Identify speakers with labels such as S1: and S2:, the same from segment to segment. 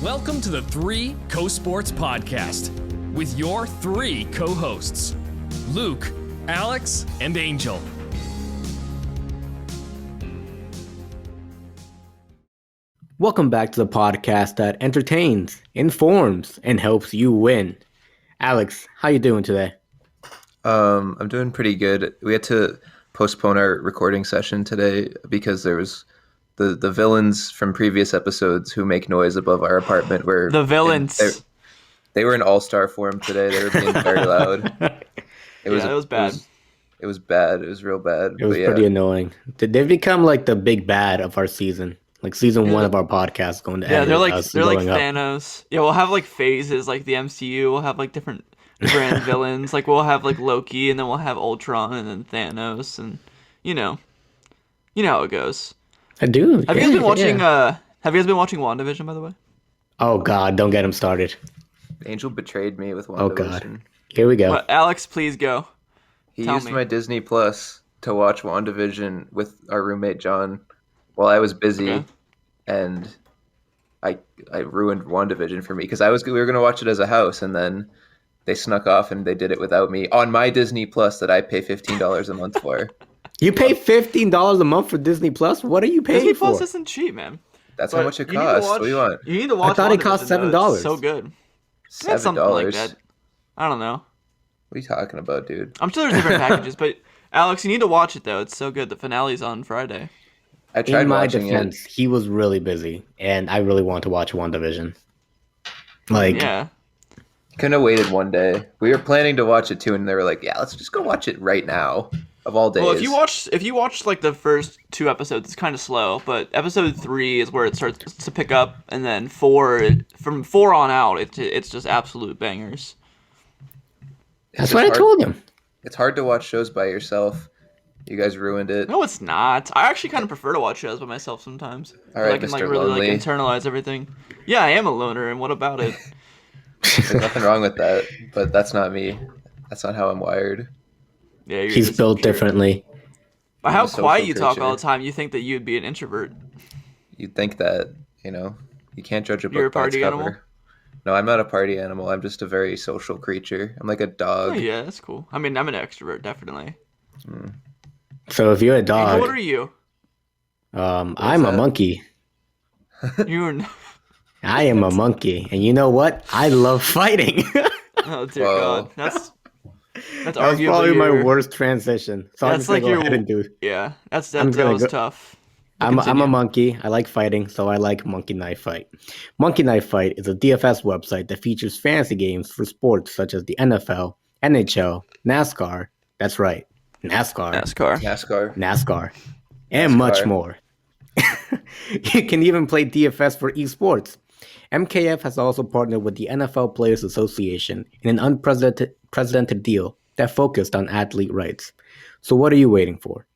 S1: Welcome to the 3CoSports podcast with your three co-hosts, Luke, Alex, and Angel.
S2: Welcome back to the podcast that entertains, informs, and helps you win. Alex, how you doing today?
S3: I'm doing pretty good. We had to postpone our recording session today because there was the villains from previous episodes who make noise above our apartment were
S4: the villains.
S3: They were in all-star form today. They were being very loud.
S4: It was bad.
S3: It was bad. It was real bad.
S2: It was pretty annoying. They've become like the big bad of our season. Like season one of our podcast going to end.
S4: Yeah, they're like
S2: up.
S4: Thanos. Yeah, we'll have like phases like the MCU. We'll have like different grand villains. Like we'll have like Loki, and then we'll have Ultron, and then Thanos, and you know how it goes.
S2: I do.
S4: Have you guys been watching? Have you guys been watching WandaVision, by the way?
S2: Oh God, don't get him started.
S3: Angel betrayed me with WandaVision.
S2: Oh God, here we go.
S4: Well, Alex, please go.
S3: He used my Disney Plus to watch WandaVision with our roommate John while I was busy, and I ruined WandaVision for me because we were gonna watch it as a house, and then they snuck off and they did it without me on my Disney Plus that I pay $15 a month for.
S2: You pay $15 a month for Disney Plus? What are you paying
S4: Disney
S2: for?
S4: Plus isn't cheap, man.
S3: That's how much it costs. What do you want?
S4: You need to watch.
S2: I thought it cost $7.
S4: It's so good.
S3: $7.
S4: Something like that. I don't know.
S3: What are you talking about, dude?
S4: I'm sure there's different packages, but Alex, you need to watch it though. It's so good. The finale's on Friday.
S3: I tried
S2: In my
S3: watching
S2: defense, he was really busy, and I really want to watch WandaVision.
S4: Yeah.
S3: Couldn't have waited one day. We were planning to watch it too, and they were like, "Yeah, let's just go watch it right now." Of all days.
S4: Well, if you watch like the first two episodes, it's kind of slow, but episode 3 is where it starts to pick up, and then from 4 on out, it's just absolute bangers.
S2: That's what I told him.
S3: It's hard to watch shows by yourself. You guys ruined it.
S4: No, it's not. I actually kind of prefer to watch shows by myself sometimes.
S3: All right,
S4: I can
S3: Mr.
S4: really
S3: Lonely.
S4: internalize everything. Yeah, I am a loner, and what about it?
S3: There's nothing wrong with that, but that's not me. That's not how I'm wired.
S4: Yeah,
S2: He's built differently.
S4: By how quiet you talk
S3: creature.
S4: all the time, you think that you'd be an introvert.
S3: You'd think that, you can't judge a book
S4: You're a
S3: by its
S4: party
S3: cover.
S4: animal?
S3: No, I'm not a party animal. I'm just a very social creature. I'm like a dog.
S4: Oh yeah, that's cool. I mean, I'm an extrovert, definitely.
S2: So if you're a dog,
S4: Angel, what are you?
S2: I'm a monkey.
S4: You're.
S2: I am a monkey, and you know what? I love fighting.
S4: Oh dear
S3: Whoa.
S4: God, that's
S2: That's
S4: arguably
S2: probably my worst transition. So I'm
S4: That's
S2: just gonna
S4: like
S2: go
S4: your.
S2: ahead and do.
S4: Yeah, that
S2: gonna
S4: was
S2: go-
S4: tough.
S2: I'm a
S4: Continue.
S2: monkey. I like fighting, so I like Monkey Knife Fight. Monkey Knife Fight is a DFS website that features fantasy games for sports such as the NFL, NHL, NASCAR. That's right, NASCAR, and much more. You can even play DFS for esports. MKF has also partnered with the NFL Players Association in an unprecedented deal that focused on athlete rights. So what are you waiting for?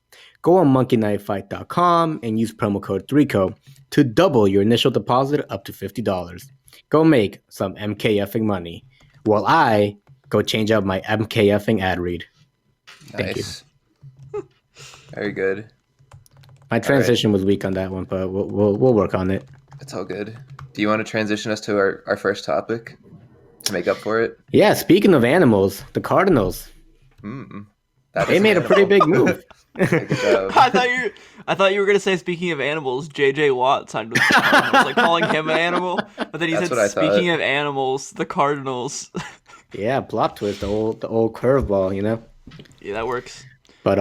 S2: Go on monkeyknifefight.com and use promo code 3CO to double your initial deposit up to $50. Go make some MKFing money while I go change out my MKFing ad read. Thank
S3: Nice. Very good.
S2: My transition was weak on that one, but we'll work on it.
S3: It's all good. Do you want to transition us to our first topic to make up for it?
S2: Yeah, speaking of animals, the Cardinals. They made a pretty big move.
S3: Good job.
S4: I thought you were gonna say, speaking of animals, J.J. Watt signed with the Cardinals, like calling him an animal. But then he
S3: That's
S4: said,
S3: what I thought.
S4: speaking of animals, the Cardinals.
S2: Yeah, plot twist, the old curveball,
S4: Yeah, that works.
S2: But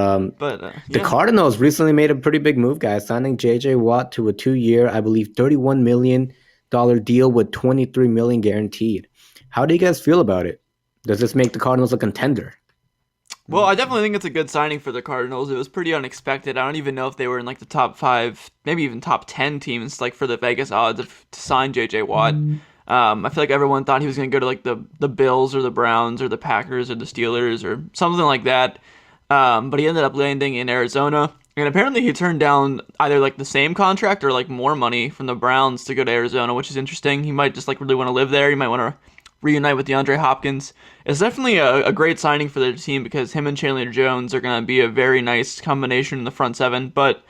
S2: the Cardinals recently made a pretty big move, guys, signing J.J. Watt to a 2-year, I believe, $31 million deal with $23 million guaranteed. How do you guys feel about it? Does this make the Cardinals a contender?
S4: Well, I definitely think it's a good signing for the Cardinals. It was pretty unexpected. I don't even know if they were in like the top 5, maybe even top 10 teams, like for the Vegas odds to sign J.J. Watt. I feel like everyone thought he was going to go to like the Bills or the Browns or the Packers or the Steelers or something like that. But he ended up landing in Arizona. And apparently he turned down either like the same contract or like more money from the Browns to go to Arizona, which is interesting. He might just like really want to live there. He might want to reunite with DeAndre Hopkins. It's definitely a great signing for their team because him and Chandler Jones are going to be a very nice combination in the front seven. But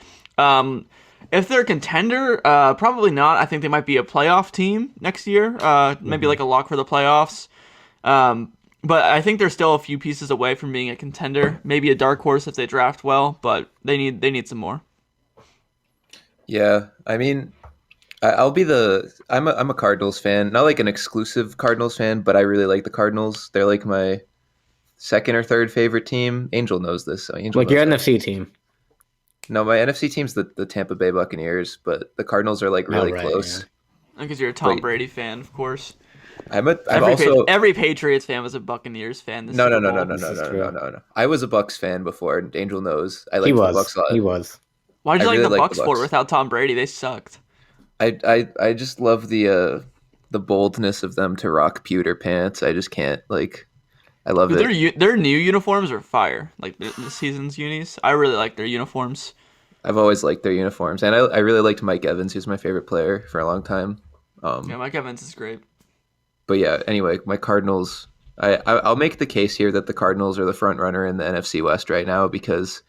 S4: If they're a contender, probably not. I think they might be a playoff team next year. Maybe like a lock for the playoffs. But I think they're still a few pieces away from being a contender. Maybe a dark horse if they draft well, but they need some more.
S3: Yeah, I mean, I'm a Cardinals fan, not like an exclusive Cardinals fan, but I really like the Cardinals. They're like my second or third favorite team. Angel knows this. So Angel
S2: Like
S3: knows
S2: your
S3: that.
S2: NFC team.
S3: No, my NFC team's the Tampa Bay Buccaneers, but the Cardinals are like really
S2: right,
S3: close.
S2: yeah.
S4: Because you're a Tom
S3: Wait.
S4: Brady fan, of course.
S3: Every
S4: Patriots fan was a Buccaneers fan.
S3: No.
S2: true.
S3: I was a Bucks fan before, and Angel knows. I liked
S2: He
S3: the
S2: was.
S3: Bucks a lot.
S2: He was.
S4: Why'd you
S3: I
S4: like
S3: really
S4: the
S3: like
S4: Bucks
S3: the
S4: for
S3: Bucks.
S4: without Tom Brady? They sucked.
S3: I just love the boldness of them to rock pewter pants. I just can't I love it.
S4: Their new uniforms are fire. Like the season's unis. I really like their uniforms.
S3: I've always liked their uniforms, and I really liked Mike Evans. He was my favorite player for a long time.
S4: Yeah, Mike Evans is great.
S3: But yeah, anyway, my Cardinals. I'll make the case here that the Cardinals are the front runner in the NFC West right now because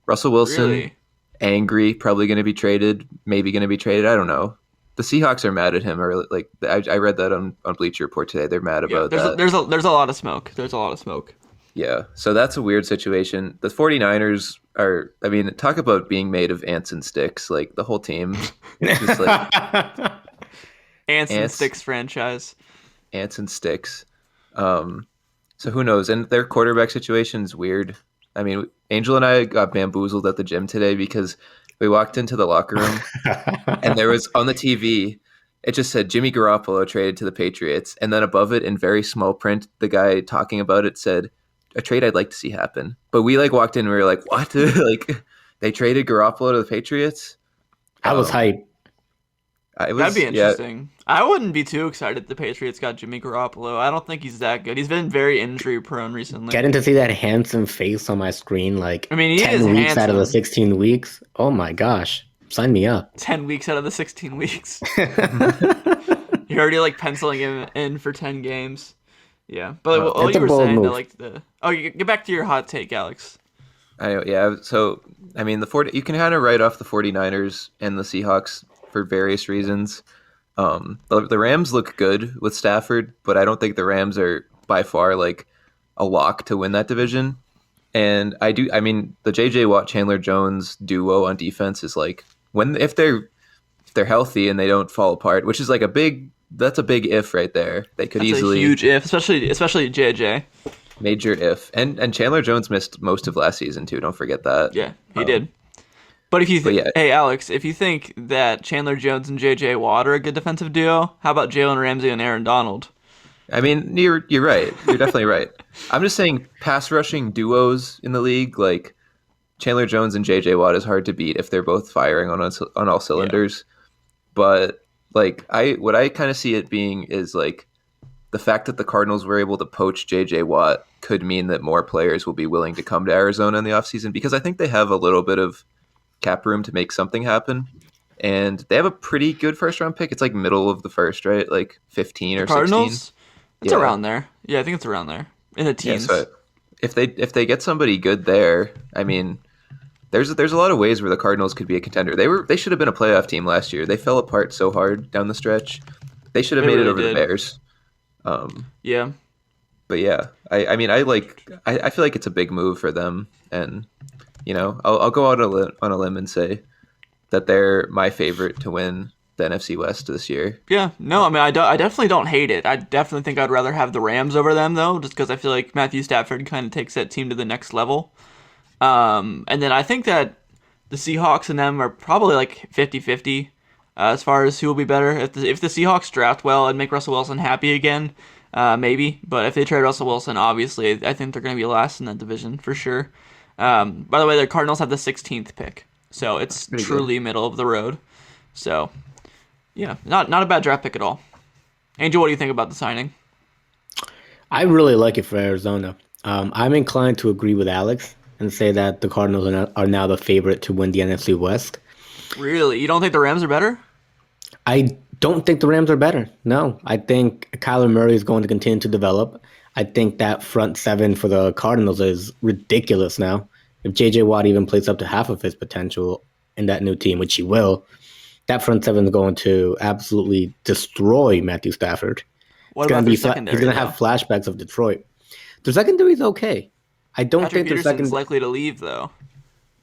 S3: Russell Wilson,
S4: Really?
S3: angry, probably going to be traded, maybe going to be traded. I don't know. The Seahawks are mad at him. Or like I read that on Bleacher Report today. They're mad about that.
S4: There's a lot of smoke. There's a lot of smoke.
S3: Yeah, so that's a weird situation. The 49ers are, I mean, talk about being made of ants and sticks. Like, the whole team is just like
S4: Ants and Sticks franchise.
S3: ants and sticks. So who knows? And their quarterback situation is weird. I mean, Angel and I got bamboozled at the gym today because we walked into the locker room and there was on the TV, it just said Jimmy Garoppolo traded to the Patriots. And then above it in very small print, the guy talking about it said, a trade I'd like to see happen. But we walked in and we were like, what? Like, they traded Garoppolo to the Patriots?
S2: I was hyped.
S4: That'd be interesting. I wouldn't be too excited if the Patriots got Jimmy Garoppolo. I don't think he's that good. He's been very injury prone recently.
S2: Getting to see that handsome face on my screen, like
S4: I mean, he
S2: 10
S4: is
S2: weeks out of the
S4: handsome.
S2: 16 weeks. Oh my gosh. Sign me up.
S4: 10 weeks out of the 16 weeks. You're already like penciling him in for 10 games. Yeah. But what
S2: It's
S4: you
S2: a
S4: were
S2: bold
S4: saying,
S2: move.
S4: you get back to your hot take, Alex.
S3: Yeah. So, I mean, you can kind of write off the 49ers and the Seahawks for various reasons. The Rams look good with Stafford, but I don't think the Rams are by far like a lock to win that division. And I mean, the JJ Watt Chandler Jones duo on defense is like if they're healthy and they don't fall apart, which is like that's a big if right there. They could
S4: That's
S3: easily
S4: a huge if, especially JJ.
S3: major if. And Chandler Jones missed most of last season too. Don't forget that.
S4: Yeah, he did. But if you
S3: yeah.
S4: hey Alex, if you think that Chandler Jones and JJ Watt are a good defensive duo, how about Jalen Ramsey and Aaron Donald?
S3: I mean, you're right. You're definitely right. I'm just saying pass rushing duos in the league, like Chandler Jones and JJ Watt, is hard to beat if they're both firing on all cylinders. Yeah. But like what I kind of see it being is like the fact that the Cardinals were able to poach JJ Watt could mean that more players will be willing to come to Arizona in the offseason because I think they have a little bit of cap room to make something happen. And they have a pretty good first round pick. It's like middle of the first, right? Like 15 or
S4: Cardinals?
S3: 16.
S4: It's around there. Yeah, I think it's around there. In the teens.
S3: Yeah, so if they get somebody good there, I mean, there's a lot of ways where the Cardinals could be a contender. They should have been a playoff team last year. They fell apart so hard down the stretch. They should have made it over the Bears.
S4: Yeah.
S3: But yeah, I mean, I feel like it's a big move for them, and you know, I'll go out on a limb and say that they're my favorite to win the NFC West this year.
S4: Yeah, no, I mean, I definitely don't hate it. I definitely think I'd rather have the Rams over them, though, just because I feel like Matthew Stafford kind of takes that team to the next level. And then I think that the Seahawks and them are probably like 50-50 as far as who will be better. If the Seahawks draft well and make Russell Wilson happy again, maybe. But if they trade Russell Wilson, obviously, I think they're going to be last in that division for sure. By the way, the Cardinals have the 16th pick, so it's truly middle of the road. So, yeah, not a bad draft pick at all. Angel, what do you think about the signing?
S2: I really like it for Arizona. I'm inclined to agree with Alex and say that the Cardinals are now the favorite to win the NFC West.
S4: Really? You don't think the Rams are better?
S2: I don't think the Rams are better. No. I think Kyler Murray is going to continue to develop. I think that front seven for the Cardinals is ridiculous now. If J.J. Watt even plays up to half of his potential, in that new team, which he will, that front seven is going to absolutely destroy Matthew Stafford.
S4: What about their secondary?
S2: He's going to have flashbacks of Detroit. Their secondary is okay. I don't
S4: Patrick
S2: think their
S4: Peterson's
S2: second
S4: likely to leave though,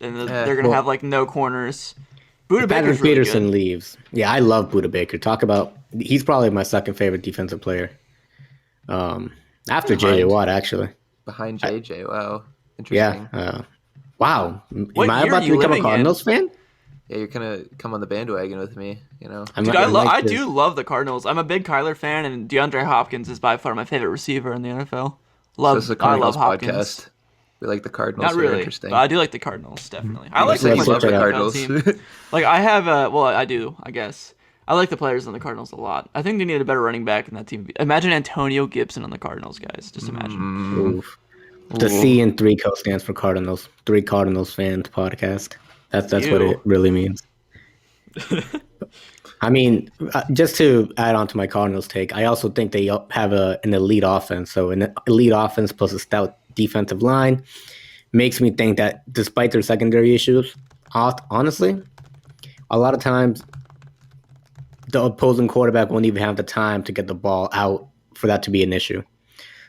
S4: and they're going to have like no corners. Buda
S2: Patrick
S4: Baker's really
S2: Peterson
S4: good.
S2: leaves. Yeah, I love Buda Baker. He's probably my second favorite defensive player. After JJ Watt, actually.
S3: Behind JJ, wow. Interesting.
S2: Yeah. Wow.
S4: What
S2: Am I
S4: year
S2: about
S4: are
S2: to
S4: you
S2: become a
S4: living
S2: Cardinals fan?
S3: Yeah, you're going to come on the bandwagon with me, you know?
S4: Dude, I do love the Cardinals. I'm a big Kyler fan, and Deandre Hopkins is by far my favorite receiver in the NFL.
S3: So it's a Cardinals
S4: Hopkins.
S3: Podcast. We like the Cardinals.
S4: Not really,
S3: interesting.
S4: but I do like the Cardinals, definitely. I
S3: You
S4: like
S3: said
S4: the
S3: you love the Cardinals.
S4: team. Like, I have, I do, I guess. I like the players on the Cardinals a lot. I think they need a better running back in that team. Imagine Antonio Gibson on the Cardinals, guys. Just imagine.
S2: Oof. The C in 3Co stands for Cardinals. 3 Cardinals fans podcast. That's what it really means. I mean, just to add on to my Cardinals take, I also think they have an elite offense. So an elite offense plus a stout defensive line makes me think that despite their secondary issues, honestly, a lot of times the opposing quarterback won't even have the time to get the ball out for that to be an issue.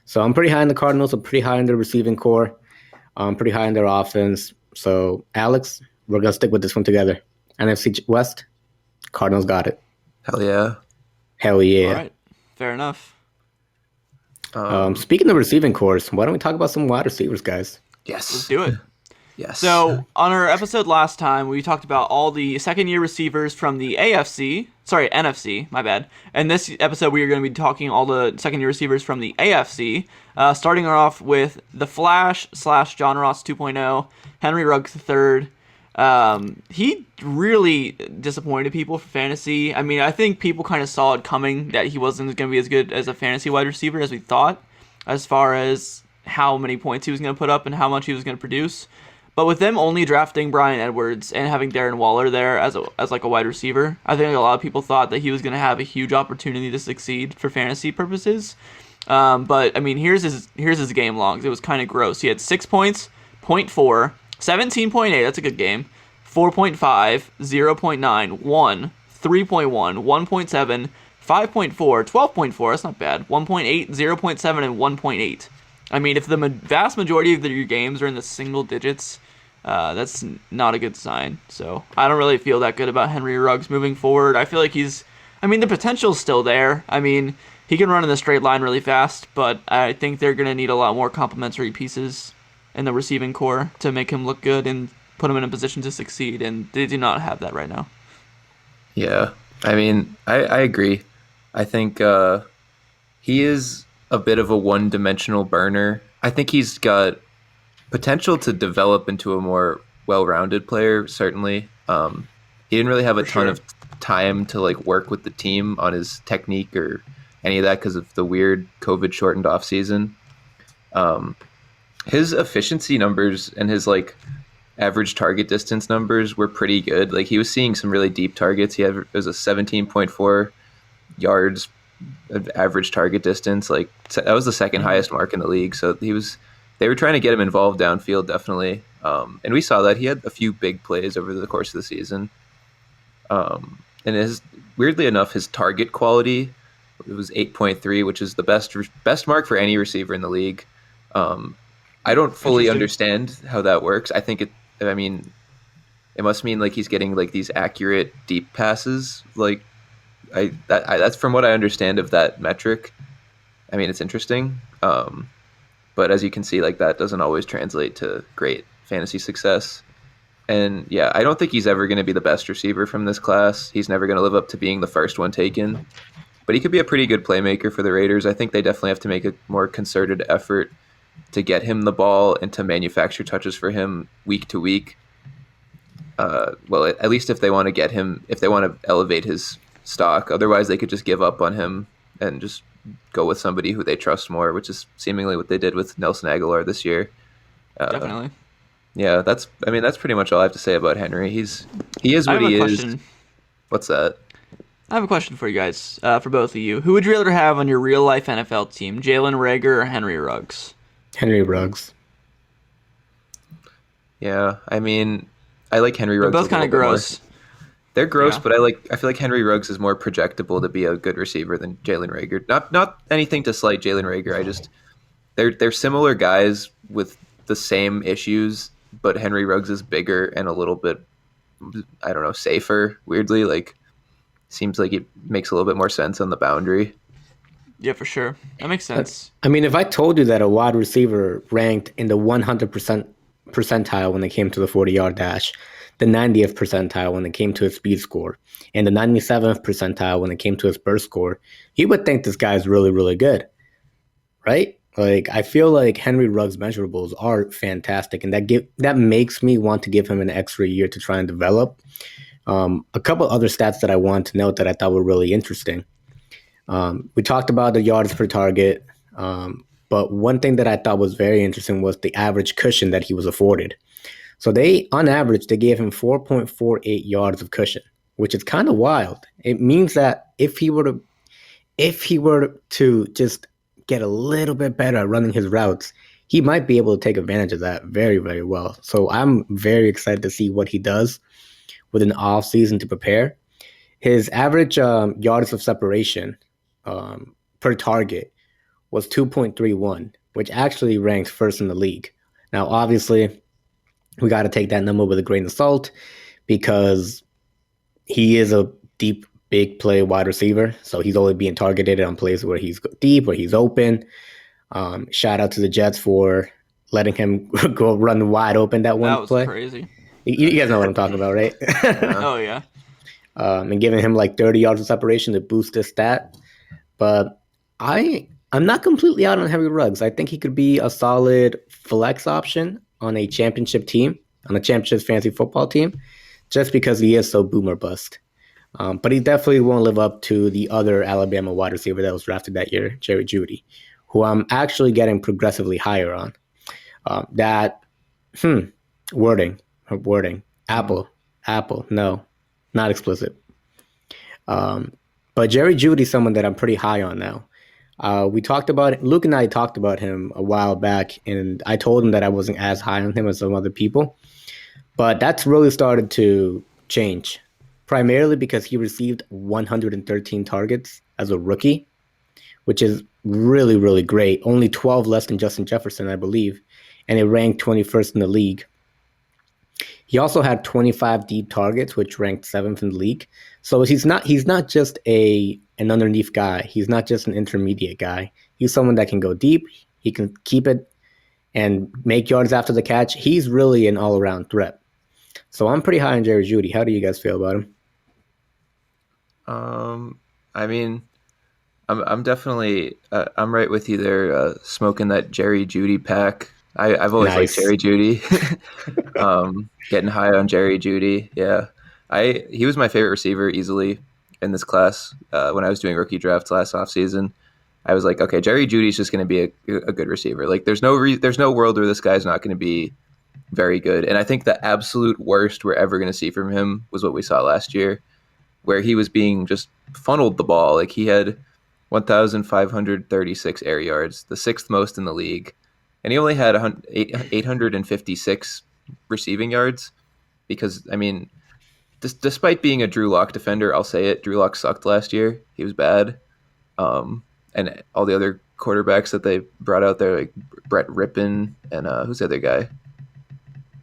S2: So I'm pretty high in the Cardinals. I'm pretty high in their receiving core. I'm pretty high in their offense. So, Alex, we're going to stick with this one together. NFC West, Cardinals got it.
S3: Hell yeah.
S2: Hell yeah.
S4: All right. Fair enough.
S2: Speaking of receiving cores, why don't we talk about some wide receivers, guys?
S3: Yes.
S4: Let's do it.
S3: Yes.
S4: So, on our episode last time, we talked about all the second-year receivers from the NFC, my bad. And this episode, we are going to be talking all the second-year receivers from the AFC, starting off with the Flash / John Ross 2.0, Henry Ruggs III. He really disappointed people for fantasy. I mean, I think people kind of saw it coming that he wasn't going to be as good as a fantasy wide receiver as we thought, as far as how many points he was going to put up and how much he was going to produce. But with them only drafting Bryan Edwards and having Darren Waller there as like a wide receiver, I think a lot of people thought that he was going to have a huge opportunity to succeed for fantasy purposes. But I mean, here's his game logs. It was kind of gross. He had 6 points, 0.4, 17.8. That's a good game. 4.5, 0.9, 1, 3.1, 1.7, 5.4, 12.4. That's not bad. 1.8, 0.7, and 1.8. I mean, if the vast majority of your games are in the single digits, that's not a good sign. So I don't really feel that good about Henry Ruggs moving forward. I feel like the potential's still there. I mean, he can run in the straight line really fast, but I think they're going to need a lot more complementary pieces in the receiving core to make him look good and put him in a position to succeed, and they do not have that right now.
S3: Yeah, I mean, I agree. I think he is a bit of a one-dimensional burner. I think he's got potential to develop into a more well-rounded player, certainly. He didn't really have a ton of time to like work with the team on his technique or any of that because of the weird COVID-shortened offseason. His efficiency numbers and his like average target distance numbers were pretty good. Like he was seeing some really deep targets. It was a 17.4 yards of average target distance. Like that was the second highest mark in the league. So they were trying to get him involved downfield, definitely. And we saw that he had a few big plays over the course of the season. And weirdly enough, his target quality, it was 8.3, which is the best mark for any receiver in the league. I don't fully understand how that works. I think it must mean like he's getting like these accurate deep passes. Like that's from what I understand of that metric. I mean, it's interesting. But as you can see, like that doesn't always translate to great fantasy success. And yeah, I don't think he's ever going to be the best receiver from this class. He's never going to live up to being the first one taken. But he could be a pretty good playmaker for the Raiders. I think they definitely have to make a more concerted effort to get him the ball and to manufacture touches for him week to week. Well, at least if they want to get him, if they want to elevate his stock. Otherwise, they could just give up on him and just go with somebody who they trust more, which is seemingly what they did with Nelson Aguilar this year.
S4: Definitely.
S3: Yeah, that's pretty much all I have to say about Henry. He is what he is. What's that?
S4: I have a question for you guys, for both of you. Who would you rather have on your real-life NFL team, Jalen Reagor or Henry Ruggs?
S2: Henry Ruggs.
S3: Yeah, I mean, I like Henry Ruggs.
S4: They're both kind of gross.
S3: They're gross, but I feel like Henry Ruggs is more projectable to be a good receiver than Jalen Reagor. Not anything to slight Jalen Reagor. They're similar guys with the same issues, but Henry Ruggs is bigger and a little bit, I don't know, safer. Weirdly, like seems like it makes a little bit more sense on the boundary.
S4: Yeah, for sure. That makes sense.
S2: I mean, if I told you that a wide receiver ranked in the 100% percentile when it came to the 40-yard dash, the 90th percentile when it came to his speed score, and the 97th percentile when it came to his burst score, you would think this guy is really, really good, right? Like, I feel like Henry Ruggs' measurables are fantastic, and that makes me want to give him an extra year to try and develop. A couple other stats that I want to note that I thought were really interesting. We talked about the yards per target, but one thing that I thought was very interesting was the average cushion that he was afforded. So on average, they gave him 4.48 yards of cushion, which is kind of wild. It means that if he were to just get a little bit better at running his routes, he might be able to take advantage of that very, very well. So I'm very excited to see what he does with an off season to prepare. His average yards of separation per target was 2.31, which actually ranks first in the league. Now, obviously, we got to take that number with a grain of salt because he is a deep, big play wide receiver. So he's only being targeted on plays where he's deep, where he's open. Shout out to the Jets for letting him go run wide open that one play.
S4: That was crazy.
S2: You guys know what I'm talking about, right?
S4: Oh, yeah.
S2: And giving him like 30 yards of separation to boost this stat. But I'm not completely out on Henry Ruggs. I think he could be a solid flex option on a championship team, on a championship fantasy football team, just because he is so boomer bust. But he definitely won't live up to the other Alabama wide receiver that was drafted that year, Jerry Judy, who I'm actually getting progressively higher on. Wording. Apple, no, not explicit. But Jerry Judy's someone that I'm pretty high on now. Luke and I talked about him a while back, and I told him that I wasn't as high on him as some other people. But that's really started to change, primarily because he received 113 targets as a rookie, which is really, really great. Only 12 less than Justin Jefferson, I believe, and it ranked 21st in the league. He also had 25 deep targets, which ranked 7th in the league. So he's not just an underneath guy. He's not just an intermediate guy. He's someone that can go deep. He can keep it and make yards after the catch. He's really an all-around threat. So I'm pretty high on Jerry Judy. How do you guys feel about him?
S3: I mean, I'm definitely I'm right with you there. Smoking that Jerry Judy pack. I've always liked Jerry Judy. Getting high on Jerry Judy. Yeah. He was my favorite receiver easily in this class. When I was doing rookie drafts last offseason, I was like, okay, Jerry Judy's just going to be a good receiver. Like there's no world where this guy's not going to be very good. And I think the absolute worst we're ever going to see from him was what we saw last year, where he was being just funneled the ball. Like he had 1,536 air yards, the 6th most in the league. And he only had 856 receiving yards because, I mean, despite being a Drew Lock defender, I'll say it, Drew Lock sucked last year. He was bad. And all the other quarterbacks that they brought out there, like Brett Rippon and who's the other guy?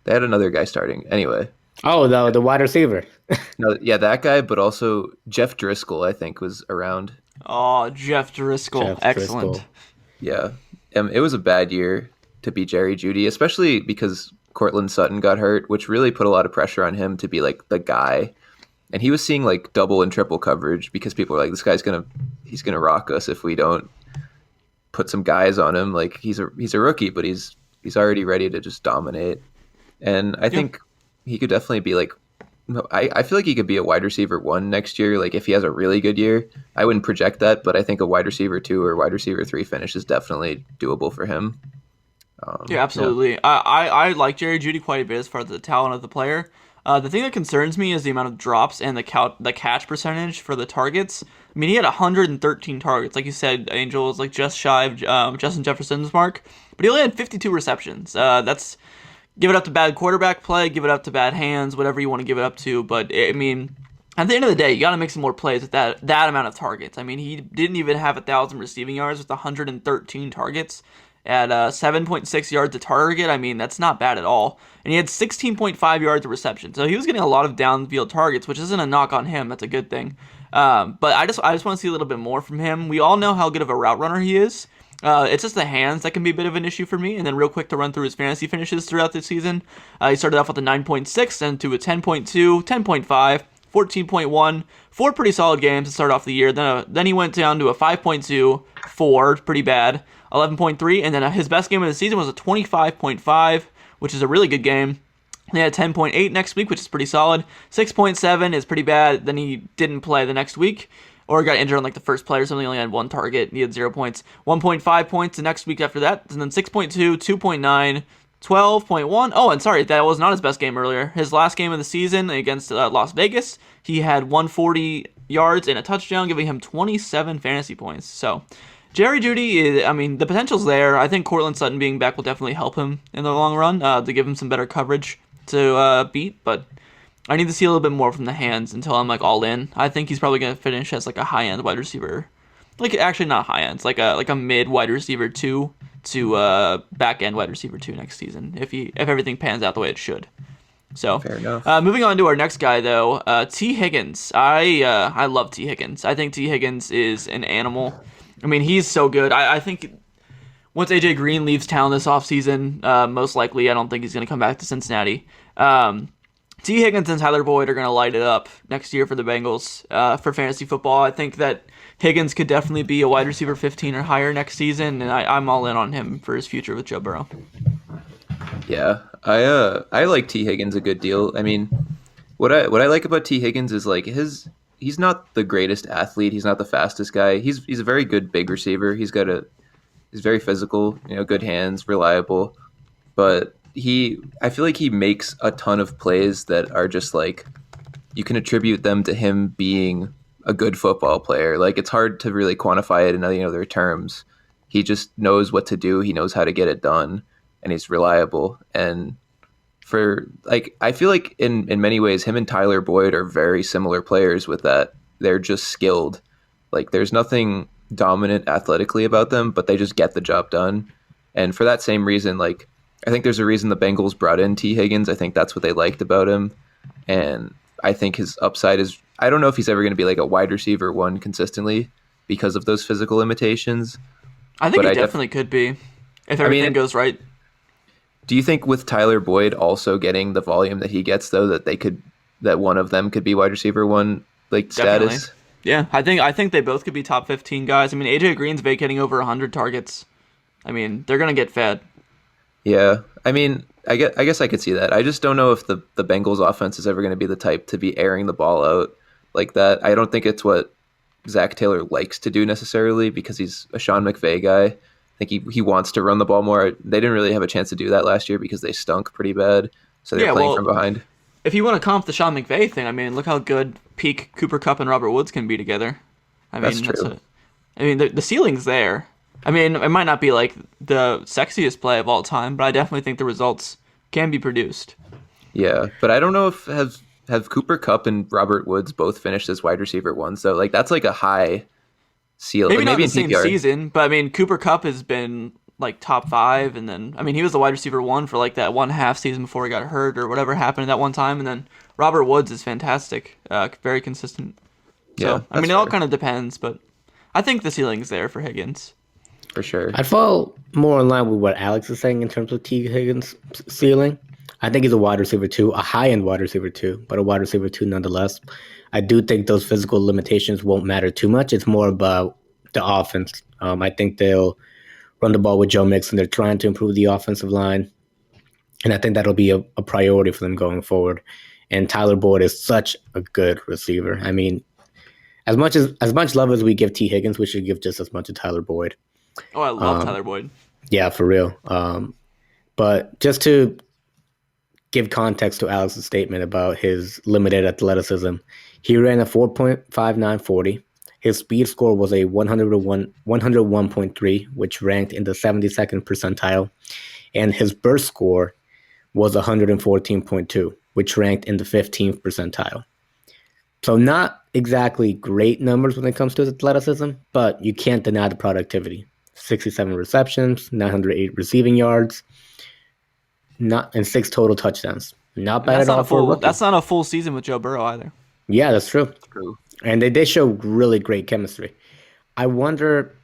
S3: They had another guy starting. Anyway.
S2: Oh, the wide receiver.
S3: No, yeah, that guy, but also Jeff Driscoll, I think, was around.
S4: Oh, Jeff Driscoll. Excellent.
S2: Driscoll.
S3: Yeah. It was a bad year to be Jerry Judy, especially because Cortland Sutton got hurt, which really put a lot of pressure on him to be like the guy. And he was seeing like double and triple coverage because people were like, this guy's he's gonna rock us if we don't put some guys on him. Like he's a rookie, but he's already ready to just dominate. And I think he could definitely be like, I feel like he could be a wide receiver 1 next year. Like if he has a really good year, I wouldn't project that, but I think a wide receiver 2 or wide receiver 3 finish is definitely doable for him.
S4: Yeah, absolutely. Yeah. I like Jerry Judy quite a bit as far as the talent of the player. The thing that concerns me is the amount of drops and the catch percentage for the targets. I mean, he had 113 targets. Like you said, Angel was like just shy of Justin Jefferson's mark, but he only had 52 receptions. That's give it up to bad quarterback play, give it up to bad hands, whatever you want to give it up to. But I mean, at the end of the day, you got to make some more plays with that amount of targets. I mean, he didn't even have 1,000 receiving yards with 113 targets at 7.6 yards a target. I mean, that's not bad at all. And he had 16.5 yards of reception. So he was getting a lot of downfield targets, which isn't a knock on him. That's a good thing. But I just want to see a little bit more from him. We all know how good of a route runner he is. It's just the hands that can be a bit of an issue for me. And then real quick to run through his fantasy finishes throughout the season. He started off with a 9.6, then to a 10.2, 10.5, 14.1, 4 pretty solid games to start off the year. Then he went down to a 5.2, 4, pretty bad, 11.3, and then his best game of the season was a 25.5, which is a really good game. They had 10.8 next week, which is pretty solid. 6.7 is pretty bad. Then he didn't play the next week, or got injured on like the first play or something. He only had 1 target. He had 0 points. 1.5 points the next week after that, and then 6.2, 2.9, 12.1. Oh, and sorry, that was not his best game earlier. His last game of the season against Las Vegas, he had 140 yards and a touchdown, giving him 27 fantasy points. So, Jerry Judy, I mean, the potential's there. I think Cortland Sutton being back will definitely help him in the long run to give him some better coverage to beat, but I need to see a little bit more from the hands until I'm like all in. I think he's probably going to finish as like a high-end wide receiver. Like, actually not high-end. It's like a mid wide receiver 2 to back-end wide receiver 2 next season if everything pans out the way it should. So,
S3: Fair enough.
S4: Moving on to our next guy, though, T. Higgins. I love T. Higgins. I think T. Higgins is an animal. I mean, he's so good. I think once A.J. Green leaves town this offseason, most likely I don't think he's going to come back to Cincinnati. T. Higgins and Tyler Boyd are going to light it up next year for the Bengals for fantasy football. I think that Higgins could definitely be a wide receiver 15 or higher next season, and I'm all in on him for his future with Joe Burrow.
S3: Yeah, I like T. Higgins a good deal. I mean, what I like about T. Higgins is like he's not the greatest athlete. He's not the fastest guy. He's a very good big receiver. He's very physical, good hands, reliable. But I feel like he makes a ton of plays that are just like you can attribute them to him being a good football player. Like it's hard to really quantify it in any other terms. He just knows what to do. He knows how to get it done, and he's reliable. And I feel like in many ways, him and Tyler Boyd are very similar players with that. They're just skilled. Like there's nothing dominant athletically about them, but they just get the job done. And for that same reason, like I think there's a reason the Bengals brought in T. Higgins. I think that's what they liked about him. And I think his upside is, I don't know if he's ever going to be like a wide receiver 1 consistently because of those physical limitations.
S4: I think he definitely could be if everything goes right.
S3: Do you think with Tyler Boyd also getting the volume that he gets, though, that one of them could be wide receiver 1 like
S4: Definitely.
S3: status?
S4: Yeah, I think they both could be top 15 guys. I mean, AJ Green's vacating over 100 targets. I mean, they're gonna get fed.
S3: Yeah, I mean, I guess I could see that. I just don't know if the Bengals offense is ever going to be the type to be airing the ball out like that. I don't think it's what Zach Taylor likes to do necessarily because he's a Sean McVay guy. I think he wants to run the ball more. They didn't really have a chance to do that last year because they stunk pretty bad, so they're playing from behind.
S4: If you want to comp the Sean McVay thing, I mean, look how good peak Cooper Kupp and Robert Woods can be together.
S3: That's true.
S4: The ceiling's there. I mean, it might not be like the sexiest play of all time, but I definitely think the results can be produced.
S3: Yeah, but I don't know if have Cooper Kupp and Robert Woods both finished as wide receiver 1. So like that's like a high ceiling.
S4: Maybe not
S3: maybe
S4: in the same
S3: PPR.
S4: season, but I mean, Cooper Kupp has been like top 5, and then I mean he was the wide receiver 1 for like that 1.5 season before he got hurt or whatever happened at that one time, and then Robert Woods is fantastic, very consistent. So
S3: Yeah,
S4: I mean, it all kind of depends, but I think the ceiling's there for Higgins.
S3: For sure.
S2: I'd fall more in line with what Alex is saying in terms of T. Higgins' ceiling. I think he's a wide receiver 2, a high-end wide receiver 2, but a wide receiver 2 nonetheless. I do think those physical limitations won't matter too much. It's more about the offense. I think they'll run the ball with Joe Mixon. They're trying to improve the offensive line, and I think that'll be a priority for them going forward. And Tyler Boyd is such a good receiver. I mean, as much love as we give T. Higgins, we should give just as much to Tyler Boyd.
S4: Oh, I love Tyler Boyd.
S2: Yeah, for real. But just to give context to Alex's statement about his limited athleticism, he ran a 4.59 40. His speed score was a 101.3, which ranked in the 72nd percentile. And his burst score was 114.2, which ranked in the 15th percentile. So not exactly great numbers when it comes to athleticism, but you can't deny the productivity. 67 receptions, 908 receiving yards, and 6 total touchdowns. Not bad at all for a rookie.
S4: That's not a full season with Joe Burrow either.
S2: Yeah, that's true.
S3: True.
S2: And they show really great chemistry. I wonder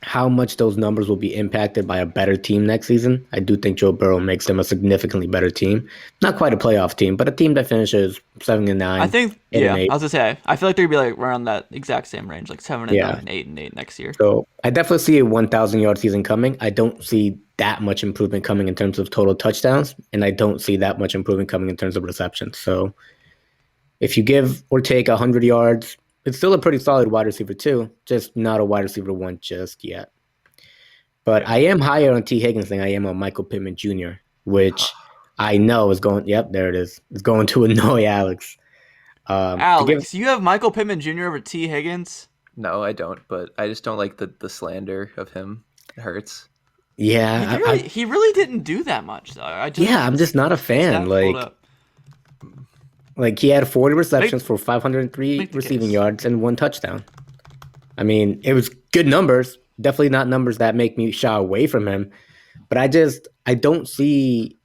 S2: how much those numbers will be impacted by a better team next season. I do think Joe Burrow makes them a significantly better team. Not quite a playoff team, but a team that finishes 7-9.
S4: I think,
S2: 8-8.
S4: I was gonna say, I feel like they'd be like around that exact same range, like 7-9, 8-8 next year.
S2: So I definitely see a 1,000-yard season coming. I don't see that much improvement coming in terms of total touchdowns, and I don't see that much improvement coming in terms of receptions. So if you give or take 100 yards, it's still a pretty solid wide receiver too, just not a wide receiver 1 just yet. But I am higher on T. Higgins than I am on Michael Pittman Jr., which I know is going. Yep, there it is. It's going to annoy Alex.
S4: Alex, you have Michael Pittman Jr. over T. Higgins?
S3: No, I don't. But I just don't like the slander of him. It hurts.
S2: Yeah,
S4: he really didn't do that much though.
S2: I'm just not a fan. Like he had 40 receptions for 503 receiving yards and 1 touchdown. I mean, it was good numbers. Definitely not numbers that make me shy away from him. But I don't see,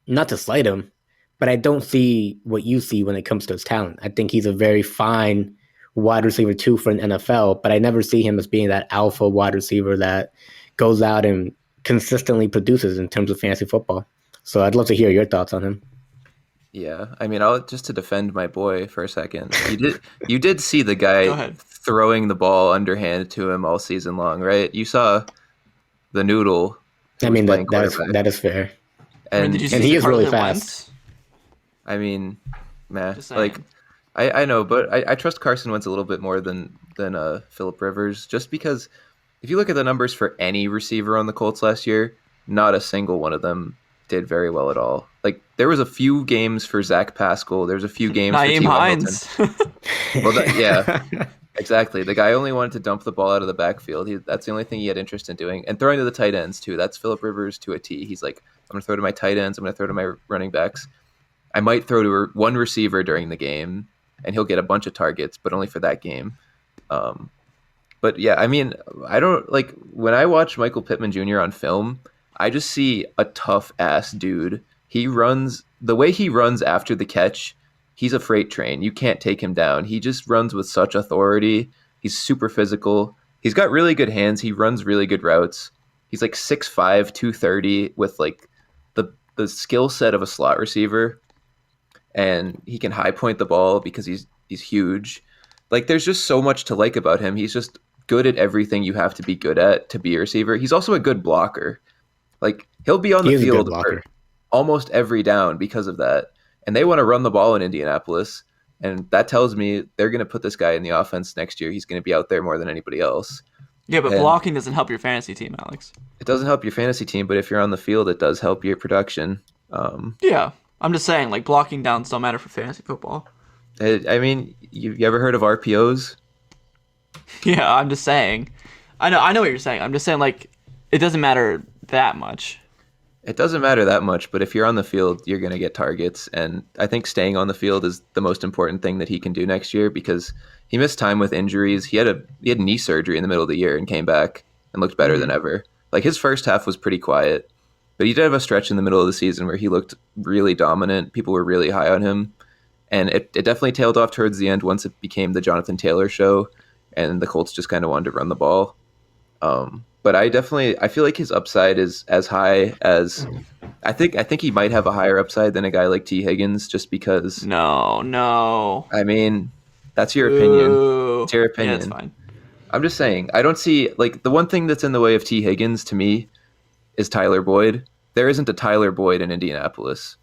S2: not to slight him, but I don't see what you see when it comes to his talent. I think he's a very fine wide receiver 2 for an NFL, but I never see him as being that alpha wide receiver that goes out and consistently produces in terms of fantasy football. So I'd love to hear your thoughts on him.
S3: Yeah, I mean, I'll just to defend my boy for a second. You did see the guy throwing the ball underhand to him all season long, right? You saw the noodle.
S2: I mean, that is fair.
S3: And
S2: he is really fast.
S3: I mean, like I know, but I trust Carson Wentz a little bit more than Phillip Rivers, just because if you look at the numbers for any receiver on the Colts last year, not a single one of them did very well at all. Like there was a few games for Zach Pascal. There's a few games for T.
S4: Heinz.
S3: Well, yeah, exactly. The guy only wanted to dump the ball out of the backfield. That's the only thing he had interest in doing, and throwing to the tight ends too. That's Phillip Rivers to a T. He's like, I'm going to throw to my tight ends. I'm going to throw to my running backs. I might throw to one receiver during the game, and he'll get a bunch of targets, but only for that game. But yeah, I mean, I don't like when I watch Michael Pittman Jr. on film. I just see a tough ass dude. He runs the way he runs after the catch. He's a freight train. You can't take him down. He just runs with such authority. He's super physical. He's got really good hands. He runs really good routes. He's like 6'5", 230 with like the skill set of a slot receiver. And he can high point the ball because he's huge. Like there's just so much to like about him. He's just good at everything you have to be good at to be a receiver. He's also a good blocker. Like he'll be on the field for almost every down because of that. And they want to run the ball in Indianapolis. And that tells me they're going to put this guy in the offense next year. He's going to be out there more than anybody else.
S4: Yeah, but blocking doesn't help your fantasy team, Alex.
S3: It doesn't help your fantasy team, but if you're on the field, it does help your production.
S4: Yeah, I'm just saying, like blocking downs don't matter for fantasy football.
S3: I mean, you ever heard of RPOs?
S4: Yeah, I'm just saying. I know what you're saying. I'm just saying, like, it doesn't matter that much.
S3: It doesn't matter that much, but if you're on the field, you're going to get targets. And I think staying on the field is the most important thing that he can do next year because he missed time with injuries. He had knee surgery in the middle of the year and came back and looked better than ever. Like his first half was pretty quiet, but he did have a stretch in the middle of the season where he looked really dominant. People were really high on him. And it definitely tailed off towards the end once it became the Jonathan Taylor show and the Colts just kind of wanted to run the ball. But I feel like his upside is as high as I think he might have a higher upside than a guy like T. Higgins just because.
S4: No.
S3: I mean, that's your opinion. It's your opinion.
S4: Yeah, that's fine.
S3: I'm just saying, I don't see like the one thing that's in the way of T. Higgins to me is Tyler Boyd. There isn't a Tyler Boyd in Indianapolis.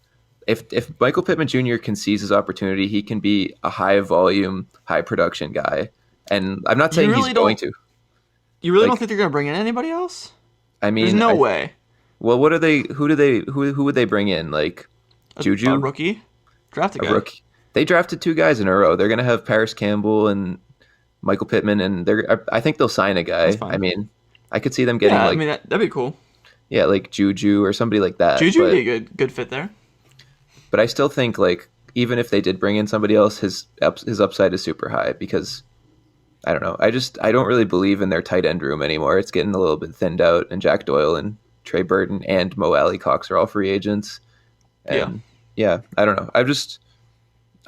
S3: If Michael Pittman Jr. can seize his opportunity, he can be a high volume, high production guy. And I'm not saying he's going to.
S4: You really don't think they're going to bring in anybody else?
S3: I mean,
S4: there's no way.
S3: Well, what are they? Who would they bring in? Like Juju,
S4: a rookie, draft a guy.
S3: Rookie. They drafted 2 guys in a row. They're going to have Paris Campbell and Michael Pittman, and I think they'll sign a guy. I mean, I could see them getting
S4: I mean, that'd be cool.
S3: Yeah, like Juju or somebody like that.
S4: Juju would be a good fit there.
S3: But I still think like even if they did bring in somebody else, his upside is super high because I don't know. I don't really believe in their tight end room anymore. It's getting a little bit thinned out, and Jack Doyle and Trey Burton and Mo Alley Cox are all free agents. And yeah, I don't know.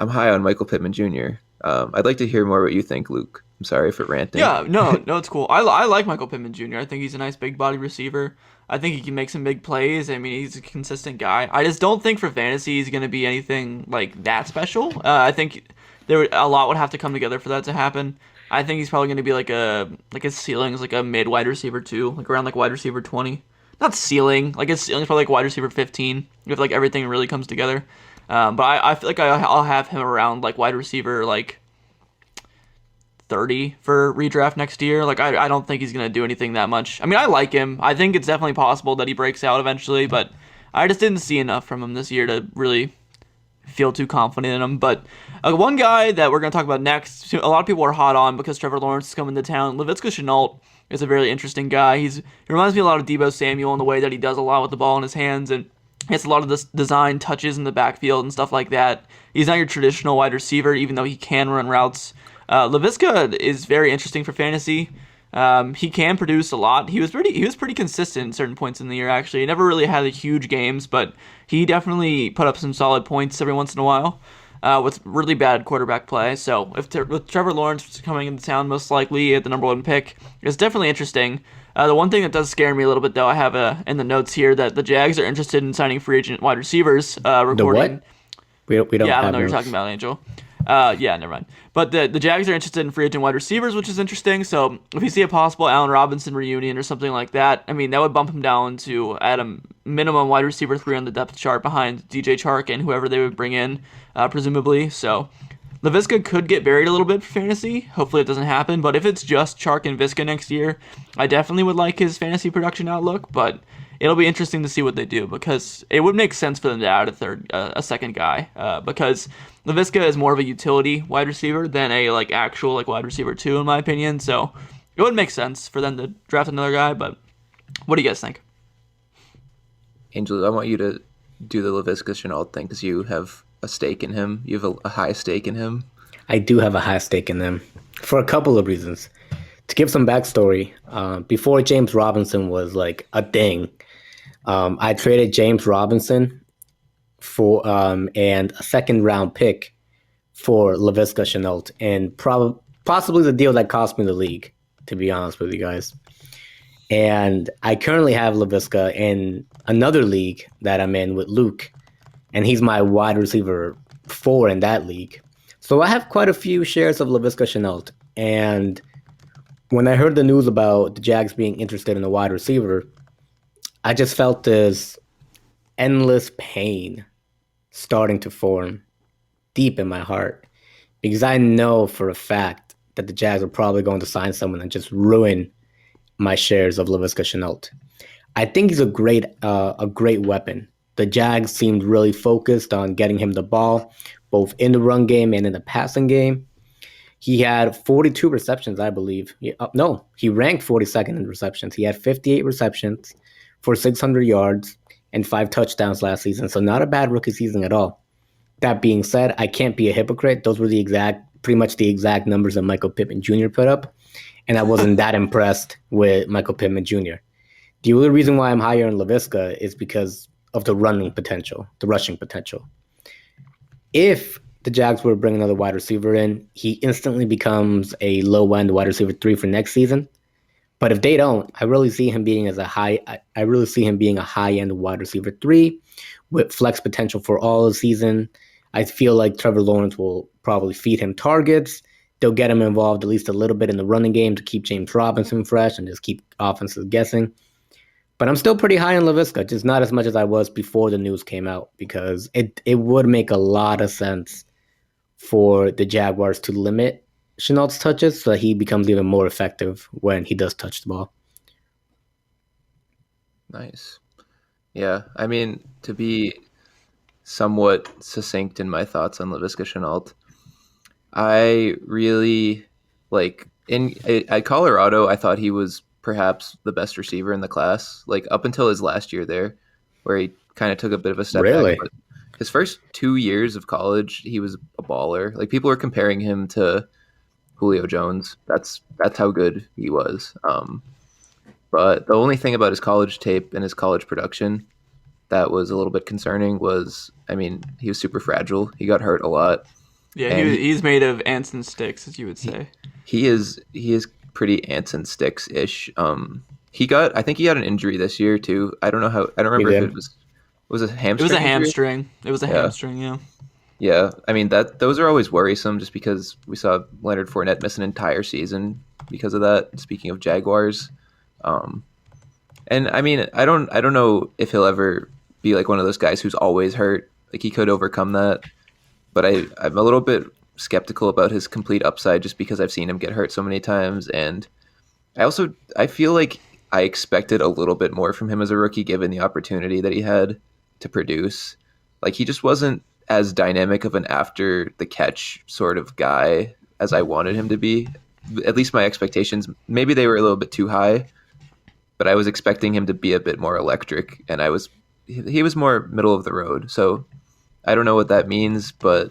S3: I'm high on Michael Pittman Jr. I'd like to hear more what you think, Luke. I'm sorry for ranting.
S4: Yeah, no, it's cool. I like Michael Pittman Jr. I think he's a nice big body receiver. I think he can make some big plays. I mean, he's a consistent guy. I just don't think for fantasy he's going to be anything like that special. I think a lot would have to come together for that to happen. I think he's probably going to be like his ceiling is like a mid wide receiver 2, like around like wide receiver 20. Not ceiling, like his ceiling is probably like wide receiver 15 if like everything really comes together. But I feel like I'll have him around like wide receiver like 30 for redraft next year. Like I don't think he's gonna do anything that much. I mean, I like him. I think it's definitely possible that he breaks out eventually, but I just didn't see enough from him this year to really feel too confident in him. But one guy that we're gonna talk about next, a lot of people are hot on because Trevor Lawrence is coming to town. Laviska Shenault is a very interesting guy. He reminds me a lot of Deebo Samuel in the way that he does a lot with the ball in his hands and he has a lot of this design touches in the backfield and stuff like that. He's not your traditional wide receiver, even though he can run routes. Laviska is very interesting for fantasy. He can produce a lot. He was pretty consistent at certain points in the year, actually. He never really had huge games, but he definitely put up some solid points every once in a while with really bad quarterback play. So with Trevor Lawrence coming into town, most likely at the number 1 pick, it's definitely interesting. The one thing that does scare me a little bit, though, I have in the notes here that the Jags are interested in signing free agent wide receivers.
S2: The what? We don't
S4: Yeah, I
S2: have
S4: don't know what you're talking about, Angel. Yeah, never mind. But the Jags are interested in free agent wide receivers, which is interesting. So if you see a possible Allen Robinson reunion or something like that, I mean, that would bump him down to at a minimum wide receiver 3 on the depth chart behind DJ Chark and whoever they would bring in, presumably. So Laviska could get buried a little bit for fantasy. Hopefully it doesn't happen. But if it's just Chark and Viska next year, I definitely would like his fantasy production outlook. But it'll be interesting to see what they do because it would make sense for them to add a second guy because Laviska is more of a utility wide receiver than a actual wide receiver 2 in my opinion. So it would make sense for them to draft another guy. But what do you guys think?
S3: Angel, I want you to do the Laviska Shenault thing because you have a stake in him. You have a high stake in him.
S2: I do have a high stake in them for a couple of reasons. To give some backstory, before James Robinson was like a thing, I traded James Robinson for and a second round pick for Laviska Shenault, and possibly the deal that cost me the league, to be honest with you guys. And I currently have Laviska in another league that I'm in with Luke, and he's my wide receiver 4 in that league. So I have quite a few shares of Laviska Shenault, and when I heard the news about the Jags being interested in a wide receiver, I just felt this endless pain starting to form deep in my heart because I know for a fact that the Jags are probably going to sign someone and just ruin my shares of Laviska Shenault. I think he's a great weapon. The Jags seemed really focused on getting him the ball, both in the run game and in the passing game. He had 42 receptions, I believe. He ranked 42nd in receptions. He had 58 receptions for 600 yards and 5 touchdowns last season. So not a bad rookie season at all. That being said, I can't be a hypocrite. Those were pretty much the exact numbers that Michael Pittman Jr. put up. And I wasn't that impressed with Michael Pittman Jr. The only reason why I'm higher on Laviska is because of the rushing potential. If the Jags were to bring another wide receiver in, he instantly becomes a low-end wide receiver 3 for next season. But if they don't, I really see him being a high-end wide receiver 3 with flex potential for all the season. I feel like Trevor Lawrence will probably feed him targets. They'll get him involved at least a little bit in the running game to keep James Robinson fresh and just keep offenses guessing. But I'm still pretty high on Laviska, just not as much as I was before the news came out, because it would make a lot of sense for the Jaguars to limit Shenault's touches so that he becomes even more effective when he does touch the ball.
S3: Nice. Yeah, I mean, to be somewhat succinct in my thoughts on Laviska Shenault, I really, at Colorado, I thought he was perhaps the best receiver in the class, like up until his last year there, where he kind of took a bit of a step
S2: Really?
S3: back. But his first 2 years of college, he was a baller. Like people were comparing him to Julio Jones. That's how good he was. But the only thing about his college tape and his college production that was a little bit concerning was, I mean, he was super fragile. He got hurt a lot.
S4: Yeah, he's made of ants and sticks, as you would say.
S3: He is pretty ants and sticks ish. I think he got an injury this year too. I don't remember if it was a hamstring.
S4: It was a
S3: injury?
S4: hamstring. It was a hamstring. Yeah.
S3: Yeah, I mean those are always worrisome, just because we saw Leonard Fournette miss an entire season because of that. Speaking of Jaguars, and I mean I don't know if he'll ever be like one of those guys who's always hurt. Like he could overcome that, but I'm a little bit skeptical about his complete upside just because I've seen him get hurt so many times, and I feel like I expected a little bit more from him as a rookie given the opportunity that he had to produce. Like he just wasn't as dynamic of an after the catch sort of guy as I wanted him to be. At least my expectations, maybe they were a little bit too high, but I was expecting him to be a bit more electric, and he was more middle of the road. So I don't know what that means, but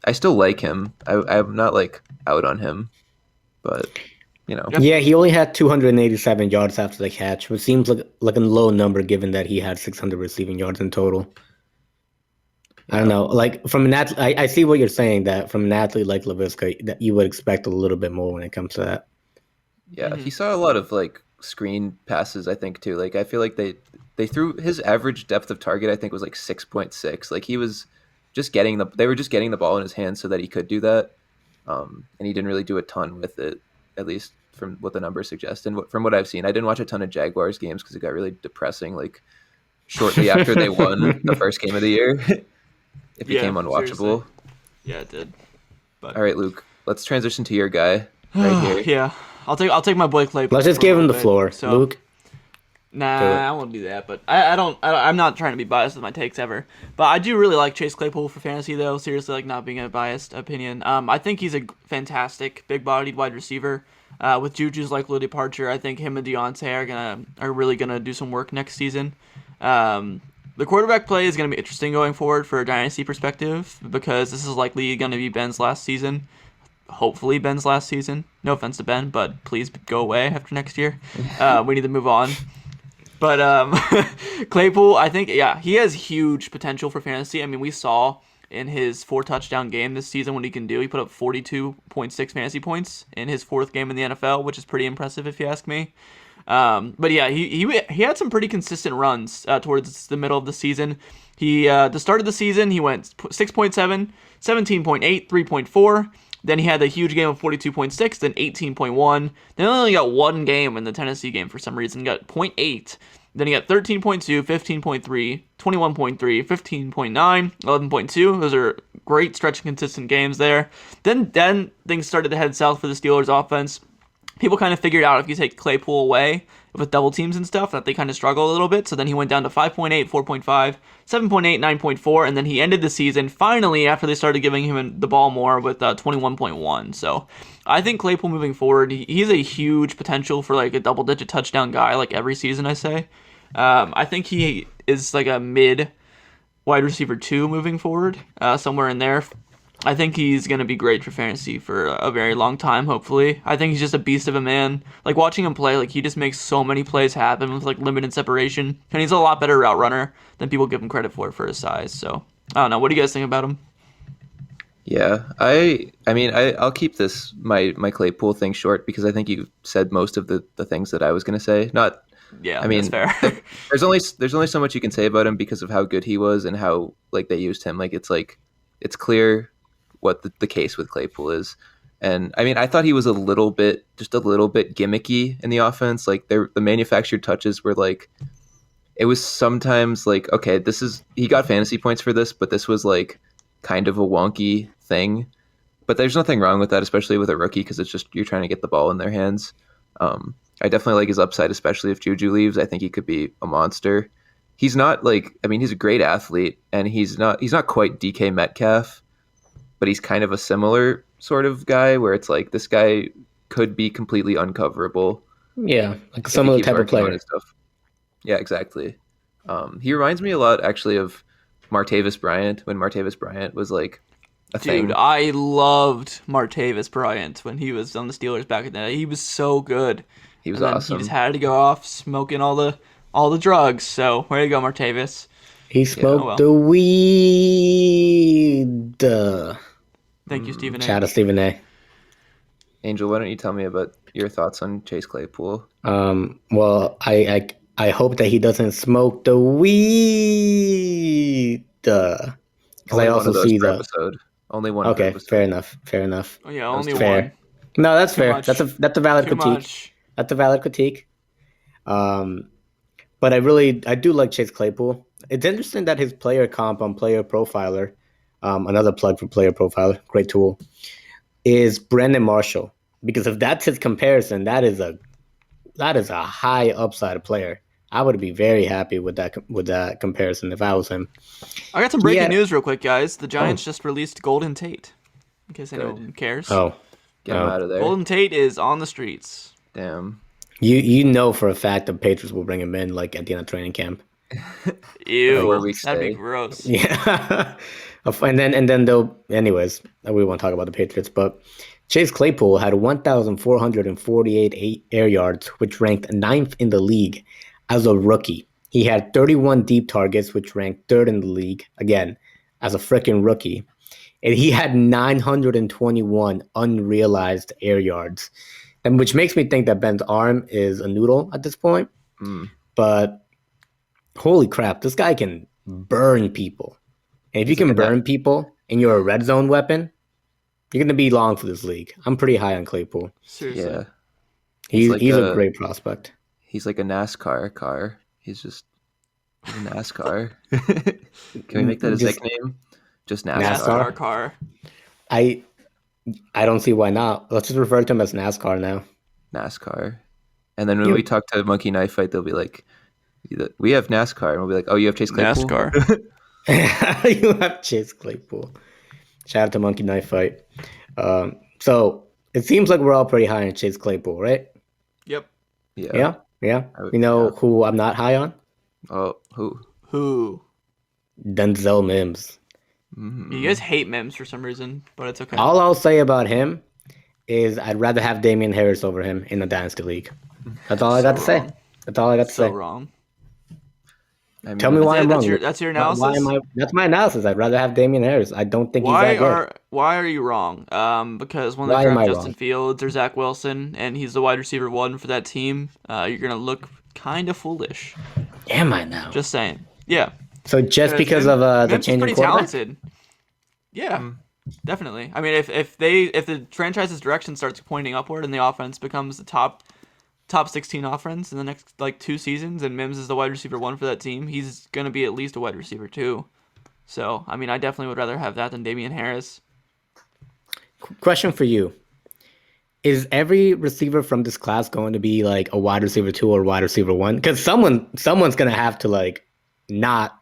S3: I still like him. I'm not like out on him, but you know.
S2: Yeah, he only had 287 yards after the catch, which seems like a low number given that he had 600 receiving yards in total. I don't know. Like from an athlete, I see what you're saying, that from an athlete like Laviska, that you would expect a little bit more when it comes to that.
S3: Yeah, he saw a lot of like screen passes, I think too. Like I feel like they threw his average depth of target, I think was like 6.6. Like he was just they were just getting the ball in his hands so that he could do that. And he didn't really do a ton with it, at least from what the numbers suggest. And from what I've seen, I didn't watch a ton of Jaguars games because it got really depressing. Like shortly after they won the first game of the year, it became unwatchable.
S4: Seriously. Yeah, it did. But
S3: all right, Luke, let's transition to your guy right here.
S4: Yeah, I'll take my boy Claypool.
S2: Let's just give him the floor,
S4: so,
S2: Luke.
S4: Nah, I won't do that. But I'm not trying to be biased with my takes ever. But I do really like Chase Claypool for fantasy, though. Seriously, like not being a biased opinion. I think he's a fantastic big-bodied wide receiver. With Juju's likely departure, I think him and Deontay are really gonna do some work next season. The quarterback play is going to be interesting going forward for a dynasty perspective because this is likely going to be Ben's last season. Hopefully Ben's last season. No offense to Ben, but please go away after next year. We need to move on. But Claypool, I think, yeah, he has huge potential for fantasy. I mean, we saw in his 4-touchdown game this season what he can do. He put up 42.6 fantasy points in his 4th game in the NFL, which is pretty impressive if you ask me. But yeah, he had some pretty consistent runs towards the middle of the season. The start of the season, he went 6.7, 17.8, 3.4. Then he had a huge game of 42.6, then 18.1. Then he only got one game in the Tennessee game for some reason. He got 0.8. Then he got 13.2, 15.3, 21.3, 15.9, 11.2. Those are great stretch and consistent games there. Then things started to head south for the Steelers offense. People kind of figured out if you take Claypool away with double teams and stuff that they kind of struggle a little bit. So then he went down to 5.8, 4.5, 7.8, 9.4, and then he ended the season finally after they started giving him the ball more with 21.1. So I think Claypool moving forward, he's a huge potential for like a double-digit touchdown guy like every season, I say. I think he is like a mid wide receiver 2 moving forward, somewhere in there. I think he's going to be great for fantasy for a very long time, hopefully. I think he's just a beast of a man. Like, watching him play, like, he just makes so many plays happen with, like, limited separation. And he's a lot better route runner than people give him credit for his size. So, I don't know. What do you guys think about him?
S3: Yeah, I mean, I'll keep my Claypool thing short because I think you said most of the things that I was going to say.
S4: Yeah,
S3: I mean,
S4: that's fair.
S3: there's only so much you can say about him because of how good he was and how, like, they used him. Like, it's clear what the case with Claypool is. And I mean, I thought he was just a little bit gimmicky in the offense. Like the manufactured touches were like, it was sometimes like, okay, he got fantasy points for this, but this was like kind of a wonky thing. But there's nothing wrong with that, especially with a rookie, because it's just, you're trying to get the ball in their hands. I definitely like his upside, especially if Juju leaves. I think he could be a monster. He's not like, I mean, he's a great athlete, and he's not quite DK Metcalf, but he's kind of a similar sort of guy where it's like this guy could be completely uncoverable.
S2: Yeah, like a
S3: if he
S2: similar
S3: keeps
S2: type of
S3: working on
S2: player.
S3: his stuff. Yeah, exactly. He reminds me a lot, actually, of Martavius Bryant when Martavius Bryant was like a
S4: Dude,
S3: thing.
S4: I loved Martavius Bryant when he was on the Steelers back in the day. He was so good.
S3: He was
S4: And then he just
S3: awesome.
S4: had to go off smoking all the drugs. So way to go, Martavius.
S2: He
S3: Yeah.
S4: Oh
S2: smoked
S4: well.
S2: the weed.
S4: Thank you, Stephen A.
S2: Shout out to Stephen A.
S3: Angel, why don't you tell me about your thoughts on Chase Claypool?
S2: Well, I hope that he doesn't smoke the weed. Because I
S3: Only one
S2: also
S3: of those
S2: see
S3: per
S2: the.
S3: episode. Only one per
S2: Okay, fair
S3: episode.
S2: enough. Fair enough.
S4: Oh yeah,
S3: That was
S4: only
S3: too
S2: Fair.
S4: one.
S2: No, that's
S4: Too
S2: fair.
S4: much.
S2: That's a valid
S4: Too
S2: critique.
S4: much.
S2: That's a valid critique. But I do like Chase Claypool. It's interesting that his player comp on Player Profiler, another plug for Player Profiler, great tool, is Brandon Marshall. Because if that's his comparison, that is a high upside player. I would be very happy with that comparison if I was him.
S4: I got some breaking
S2: Yeah.
S4: news real quick, guys. The Giants just released Golden Tate. In case
S3: Good.
S4: anyone cares.
S2: Oh,
S3: Get him out of there.
S4: Golden Tate is on the streets.
S3: Damn.
S2: you know for a fact the Patriots will bring him in like at the end of training camp.
S4: Ew.
S3: Where we
S4: That'd be
S3: stay.
S4: gross.
S2: Yeah, and then they'll. Anyways, we won't talk about the Patriots, but Chase Claypool had 1,448 air yards, which ranked 9th in the league as a rookie. He had 31 deep targets, which ranked 3rd in the league, again, as a freaking rookie. And he had 921 unrealized air yards, and which makes me think that Ben's arm is a noodle at this point. But holy crap, this guy can burn people. And if you can burn people and you're a red zone weapon, you're going to be long for this league. I'm pretty high on Claypool.
S4: Seriously.
S3: Yeah.
S2: He's
S3: like
S2: a great prospect.
S3: He's like a NASCAR car. He's a NASCAR. Can we make that his
S2: Just-
S3: nickname? Just
S2: NASCAR?
S4: NASCAR car.
S2: I don't see why not. Let's just refer to him as NASCAR now.
S3: NASCAR. And then when we talk to Monkey Knife Fight, they'll be like, we have NASCAR. And we'll be like, oh, you have Chase Claypool?
S4: NASCAR.
S2: You have Chase Claypool. Shout out to Monkey Knife Fight. So it seems like we're all pretty high on Chase Claypool, right?
S4: Yep.
S2: Yeah. You know who I'm not high on?
S3: Oh, who?
S4: Who?
S2: Denzel Mims.
S4: You guys hate Mims for some reason, but it's okay.
S2: All I'll say about him is I'd rather have Damian Harris over him in the Dynasty League. That's all I got to say.
S4: wrong.
S2: That's all I got to
S4: So
S2: say.
S4: wrong.
S3: I mean,
S2: Tell me why I'm wrong.
S4: That's your analysis.
S2: That's my analysis. I'd rather have Damian Harris. I don't think he's that good.
S4: Why are you wrong? Because when
S2: Why
S4: they
S2: am I
S4: draft Justin
S2: wrong?
S4: Fields or Zach Wilson, and he's the wide receiver 1 for that team, you're gonna look kind of foolish.
S2: Am I now?
S4: Just saying. Yeah.
S2: So just because of the
S4: Mims is
S2: change in
S4: pretty
S2: quarterback?
S4: talented. Yeah, definitely. I mean, if the franchise's direction starts pointing upward and the offense becomes the top 16 offense in the next 2 seasons, and Mims is the wide receiver 1 for that team, he's gonna be at least a wide receiver 2. So I mean, I definitely would rather have that than Damian Harris.
S2: Question for you. Is every receiver from this class going to be like a wide receiver 2 or wide receiver 1? Because someone's going to have to not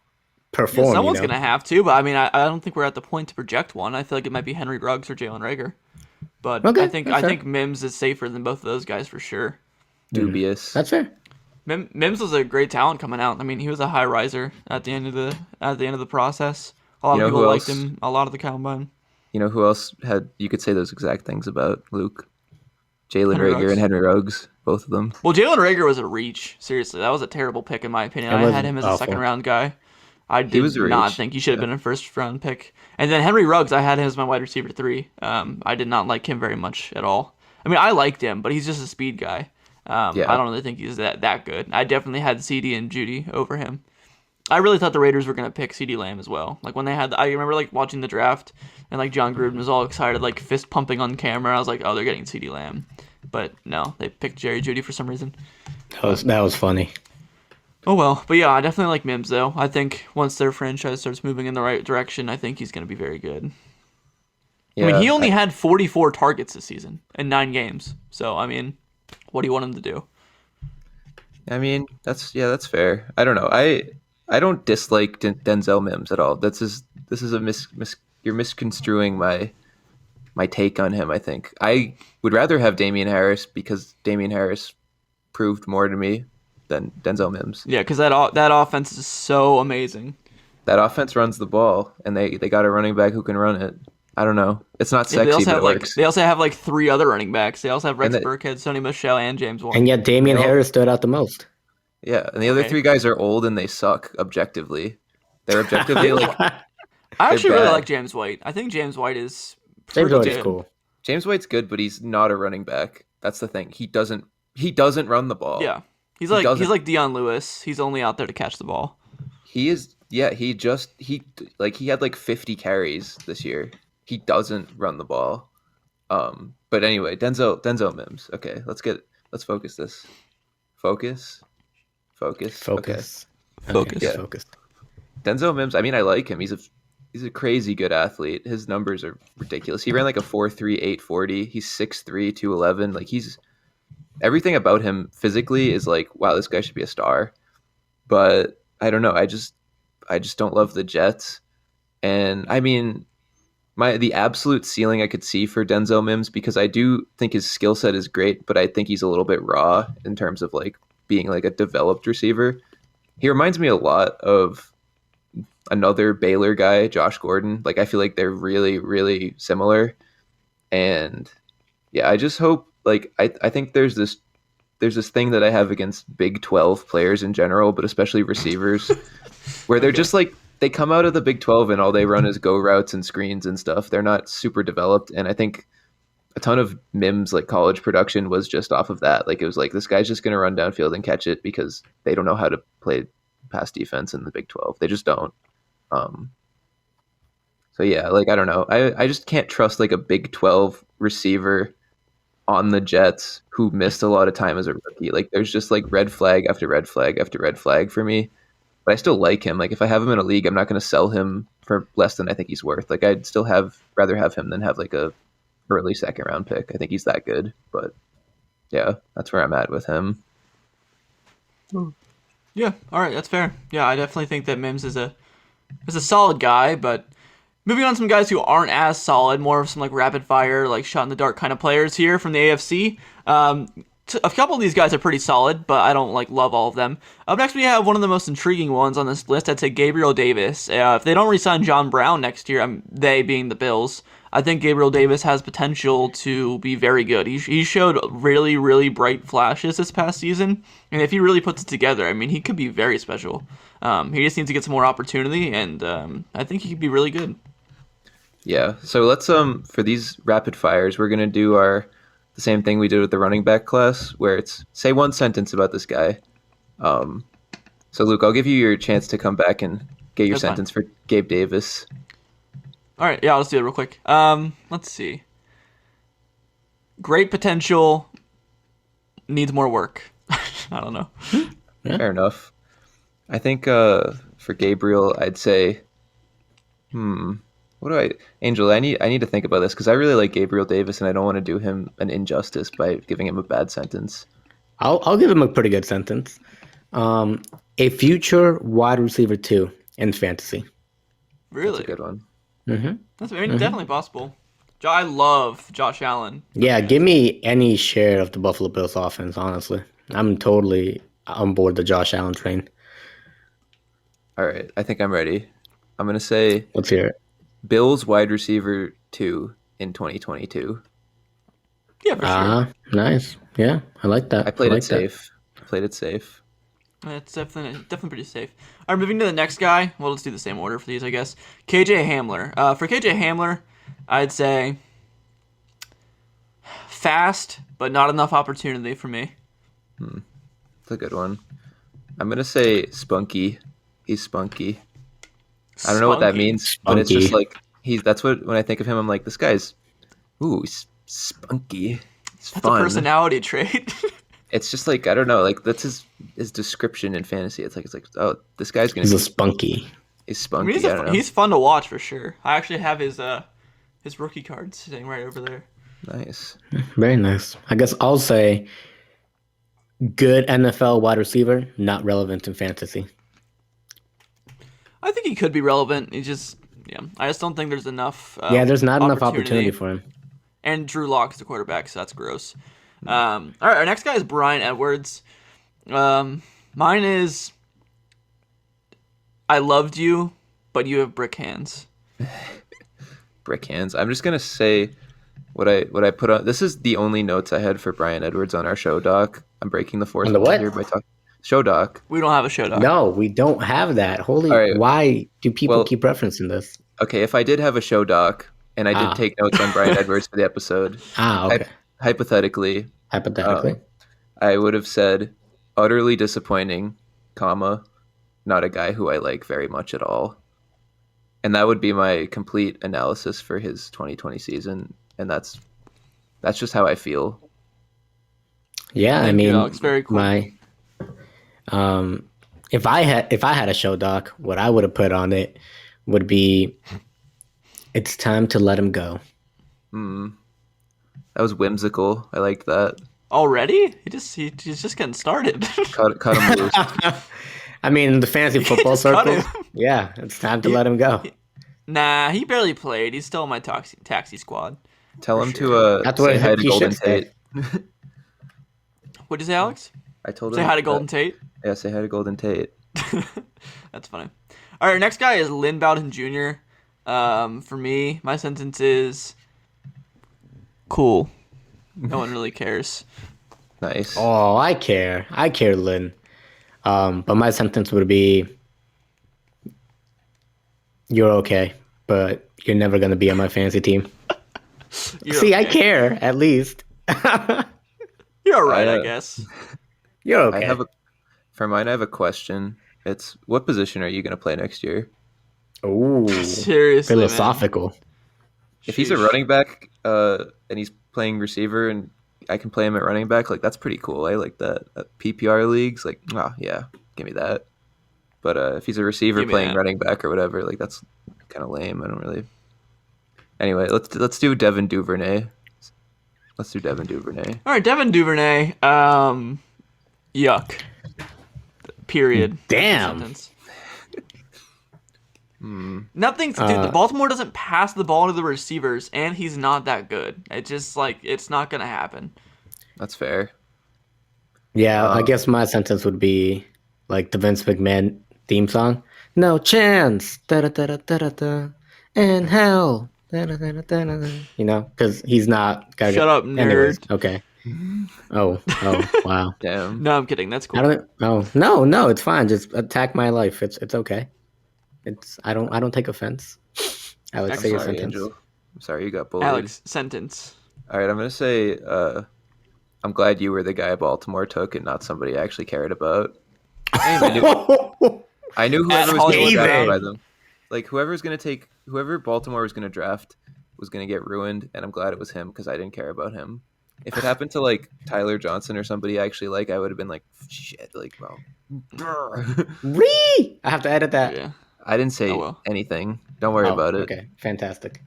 S2: perform.
S4: Yeah, someone's
S2: you know?
S4: gonna have to, but I mean, I don't think we're at the point to project one. I feel like it might be Henry Ruggs or Jalen Reagor, but
S2: Okay,
S4: I think
S2: that's fair.
S4: Mims is safer than both of those guys for sure.
S3: dubious.
S2: That's fair.
S4: Mims was a great talent coming out. I mean, he was a high riser at the end of the process. A lot
S3: You know
S4: of people
S3: who
S4: liked
S3: else?
S4: him. A lot of the combine.
S3: You know who else you could say those exact things about, Luke? Jalen
S4: Henry
S3: Reagor
S4: Ruggs.
S3: and Henry Ruggs, both of them.
S4: Well, Jalen Reagor was a reach. Seriously, that was a terrible pick in my opinion.
S2: It
S4: I
S2: was
S4: had him as a
S2: awful.
S4: 2nd round guy. I
S3: was
S4: did
S3: a
S4: not
S3: reach.
S4: think he should have been a 1st round pick. And then Henry Ruggs, I had him as my wide receiver 3. I did not like him very much at all. I mean, I liked him, but he's just a speed guy. I don't really think he's that good. I definitely had CD and Judy over him. I really thought the Raiders were going to pick CD Lamb as well. When they had, I remember watching the draft and John Gruden was all excited, fist pumping on camera. I was like, oh, they're getting CD Lamb. But no, they picked Jerry Judy for some reason.
S2: That was funny.
S4: Oh well, but yeah, I definitely like Mims though. I think once their franchise starts moving in the right direction, I think he's going to be very good.
S3: Yeah,
S4: I mean, he only had 44 targets this season in 9 games. So, I mean, what do you want him to do?
S3: I mean, that's fair. I don't know. I don't dislike Denzel Mims at all. This is you're misconstruing my take on him. I think I would rather have Damian Harris because Damian Harris proved more to me than Denzel Mims.
S4: Yeah, because that offense is so amazing.
S3: That offense runs the ball, and they got a running back who can run it. I don't know. It's not
S4: Yeah,
S3: sexy, but it works.
S4: They also have like 3 other running backs. They also have Rex Burkhead, Sony Michel, and James White.
S2: And yet Damian Harris stood out the most.
S3: Yeah, and the other 3 guys are old and they suck objectively. They're objectively like.
S4: I actually really like James White. I think James White is
S2: James White is cool.
S3: James White's good, but he's not a running back. That's the thing. He doesn't run the ball.
S4: Yeah, he's like Dion Lewis. He's only out there to catch the ball.
S3: He is. Yeah, he had like 50 carries this year. He doesn't run the ball. But anyway, Denzel Mims. Okay, let's focus this. Focus. Okay.
S2: Focus.
S3: Yeah.
S2: Focus.
S3: Denzel Mims. I mean, I like him. He's a crazy good athlete. His numbers are ridiculous. He ran like a 4.3 840. He's 6'3", 211. Like everything about him physically is like, wow, this guy should be a star. But I don't know. I just don't love the Jets. And I mean, the absolute ceiling I could see for Denzel Mims, because I do think his skill set is great, but I think he's a little bit raw in terms of like being like a developed receiver. He reminds me a lot of another Baylor guy, Josh Gordon. Like I feel like they're really, really similar. And yeah, I just hope like I think there's this thing that I have against Big 12 players in general, but especially receivers, where they're just like, they come out of the Big 12 and all they run is go routes and screens and stuff. They're not super developed. And I think a ton of Mims like college production was just off of that. Like it was like, this guy's just going to run downfield and catch it because they don't know how to play pass defense in the Big 12. They just don't. So yeah, like, I don't know. I just can't trust like a Big 12 receiver on the Jets who missed a lot of time as a rookie. Like there's just like red flag after red flag after red flag for me. But I still like him. Like if I have him in a league, I'm not going to sell him for less than I think he's worth. Like I'd still rather have him than have like a early 2nd round pick. I think he's that good. But yeah, that's where I'm at with him.
S4: Yeah, all right, that's fair. Yeah, I definitely think that Mims is a solid guy, but moving on to some guys who aren't as solid, more of some like rapid fire, like shot in the dark kind of players here from the AFC. A couple of these guys are pretty solid, but I don't like love all of them. Up next, we have one of the most intriguing ones on this list. I'd say Gabriel Davis. If they don't re-sign John Brown next year, they being the Bills, I think Gabriel Davis has potential to be very good. He showed really, really bright flashes this past season, and if he really puts it together, I mean, he could be very special. He just needs to get some more opportunity, and I think he could be really good.
S3: Yeah, so let's for these rapid fires, we're gonna do the same thing we did with the running back class, where it's say one sentence about this guy. So Luke, I'll give you your chance to come back and get your sentence for Gabe Davis.
S4: All right, yeah, let's do it real quick. Let's see. Great potential, needs more work. I don't know.
S3: Fair enough. I think for Gabriel, I'd say, Angel, I need to think about this because I really like Gabriel Davis and I don't want to do him an injustice by giving him a bad sentence.
S2: I'll give him a pretty good sentence. A future wide receiver 2 in fantasy.
S4: Really?
S3: That's a good one.
S2: Mm-hmm.
S4: That's definitely possible. I love Josh Allen.
S2: Yeah, give me any share of the Buffalo Bills offense, honestly. I'm totally on board the Josh Allen train.
S3: All right, I think I'm ready. I'm going to say...
S2: Let's hear it.
S3: Bills wide receiver 2 in 2022.
S4: Yeah, for sure.
S2: Nice. Yeah, I like that.
S3: I played it safe.
S4: It's definitely pretty safe. All right, moving to the next guy. Well, let's do the same order for these, I guess. KJ Hamler. For KJ Hamler, I'd say fast, but not enough opportunity for me.
S3: That's a good one. I'm going to say spunky. He's spunky. I don't know what that means, but it's just like that's what when I think of him, I'm like, this guy's he's spunky. It's
S4: that's
S3: fun.
S4: A personality trait.
S3: It's just like I don't know, like that's his description in fantasy. It's like oh, this guy's gonna.
S2: He's a spunky.
S3: He's spunky.
S4: I don't know. He's fun to watch for sure. I actually have his rookie card sitting right over there.
S3: Nice.
S2: Very nice. I guess I'll say good NFL wide receiver, not relevant in fantasy.
S4: I think he could be relevant. I just don't think there's enough.
S2: There's not enough opportunity for him.
S4: And Drew Lock's the quarterback, so that's gross. All right, our next guy is Brian Edwards. Mine is I loved you, but you have brick hands.
S3: Brick hands. I'm just gonna say what I put on. This is the only notes I had for Brian Edwards on our show doc. I'm breaking the fourth
S2: On the
S3: wall
S2: what?
S3: here by talking show doc.
S4: We don't have a show doc.
S2: No, we don't have that. Holy,
S3: All right.
S2: why do people keep referencing this?
S3: Okay, if I did have a show doc and I did take notes on Brian Edwards for the episode,
S2: Okay.
S3: Hypothetically, I would have said utterly disappointing, comma, not a guy who I like very much at all. And that would be my complete analysis for his 2020 season, and that's just how I feel.
S2: Yeah,
S4: Thank
S2: I mean,
S4: you, Alex. Very cool.
S2: If I had a show doc, what I would have put on it would be, it's time to let him go.
S3: That was whimsical. I liked that.
S4: Already? He's just getting started.
S3: Cut him loose.
S2: I mean, the fantasy football
S4: Just cut
S2: circles.
S4: him.
S2: Yeah, it's time to let him go.
S4: Nah, he barely played. He's still on my taxi squad.
S3: Tell him to
S2: That's what
S3: say hi to
S2: he
S3: Golden
S2: should say.
S3: Tate.
S4: What'd you say, Alex?
S3: I told
S4: Say
S3: him
S4: hi to Golden Tate.
S3: Yeah, say hi to Golden Tate.
S4: That's funny. All right, next guy is Lynn Bowden Jr. For me, my sentence is cool. No one really cares.
S3: Nice.
S2: Oh, I care, Lynn. But my sentence would be, you're okay, but you're never gonna be on my fantasy team. See, I care at least.
S4: You're all right, I guess.
S2: You're okay.
S3: For mine, I have a question. It's, what position are you going to play next year?
S2: Ooh,
S4: Seriously,
S2: philosophical.
S4: Man.
S3: If he's a running back and he's playing receiver and I can play him at running back, like, that's pretty cool. I like that. PPR leagues, like, yeah, give me that. But if he's a receiver playing running back or whatever, like, that's kind of lame. I don't really. Anyway, let's do Devin Duvernay. Let's do Devin Duvernay.
S4: All right, Devin Duvernay. Yuck. Period.
S2: Damn.
S4: Dude, the Baltimore doesn't pass the ball to the receivers, and he's not that good. It's just it's not gonna happen.
S3: That's fair.
S2: Yeah, I guess my sentence would be like the Vince McMahon theme song. No chance. Da da da da da da. And hell. Da, da, da, da, da, da. You know, because he's not.
S4: Shut up, nerd.
S2: Anyways, okay. Oh, wow.
S3: Damn.
S4: No, I'm kidding. That's cool.
S2: No, it's fine. Just attack my life. It's okay. I don't take offense. Alex, say your sentence.
S3: Angel. I'm sorry you got bullied.
S4: Alex, sentence.
S3: All right, I'm gonna say I'm glad you were the guy Baltimore took and not somebody I actually cared about. I knew whoever was going to get drafted by them. Like whoever Baltimore was going to draft was going to get ruined, and I'm glad it was him because I didn't care about him. If it happened to like Tyler Johnson or somebody I actually like, I would have been like, shit, like, well,
S2: I have to edit that.
S4: Yeah.
S3: I didn't say anything. Don't worry about it.
S2: Okay, fantastic.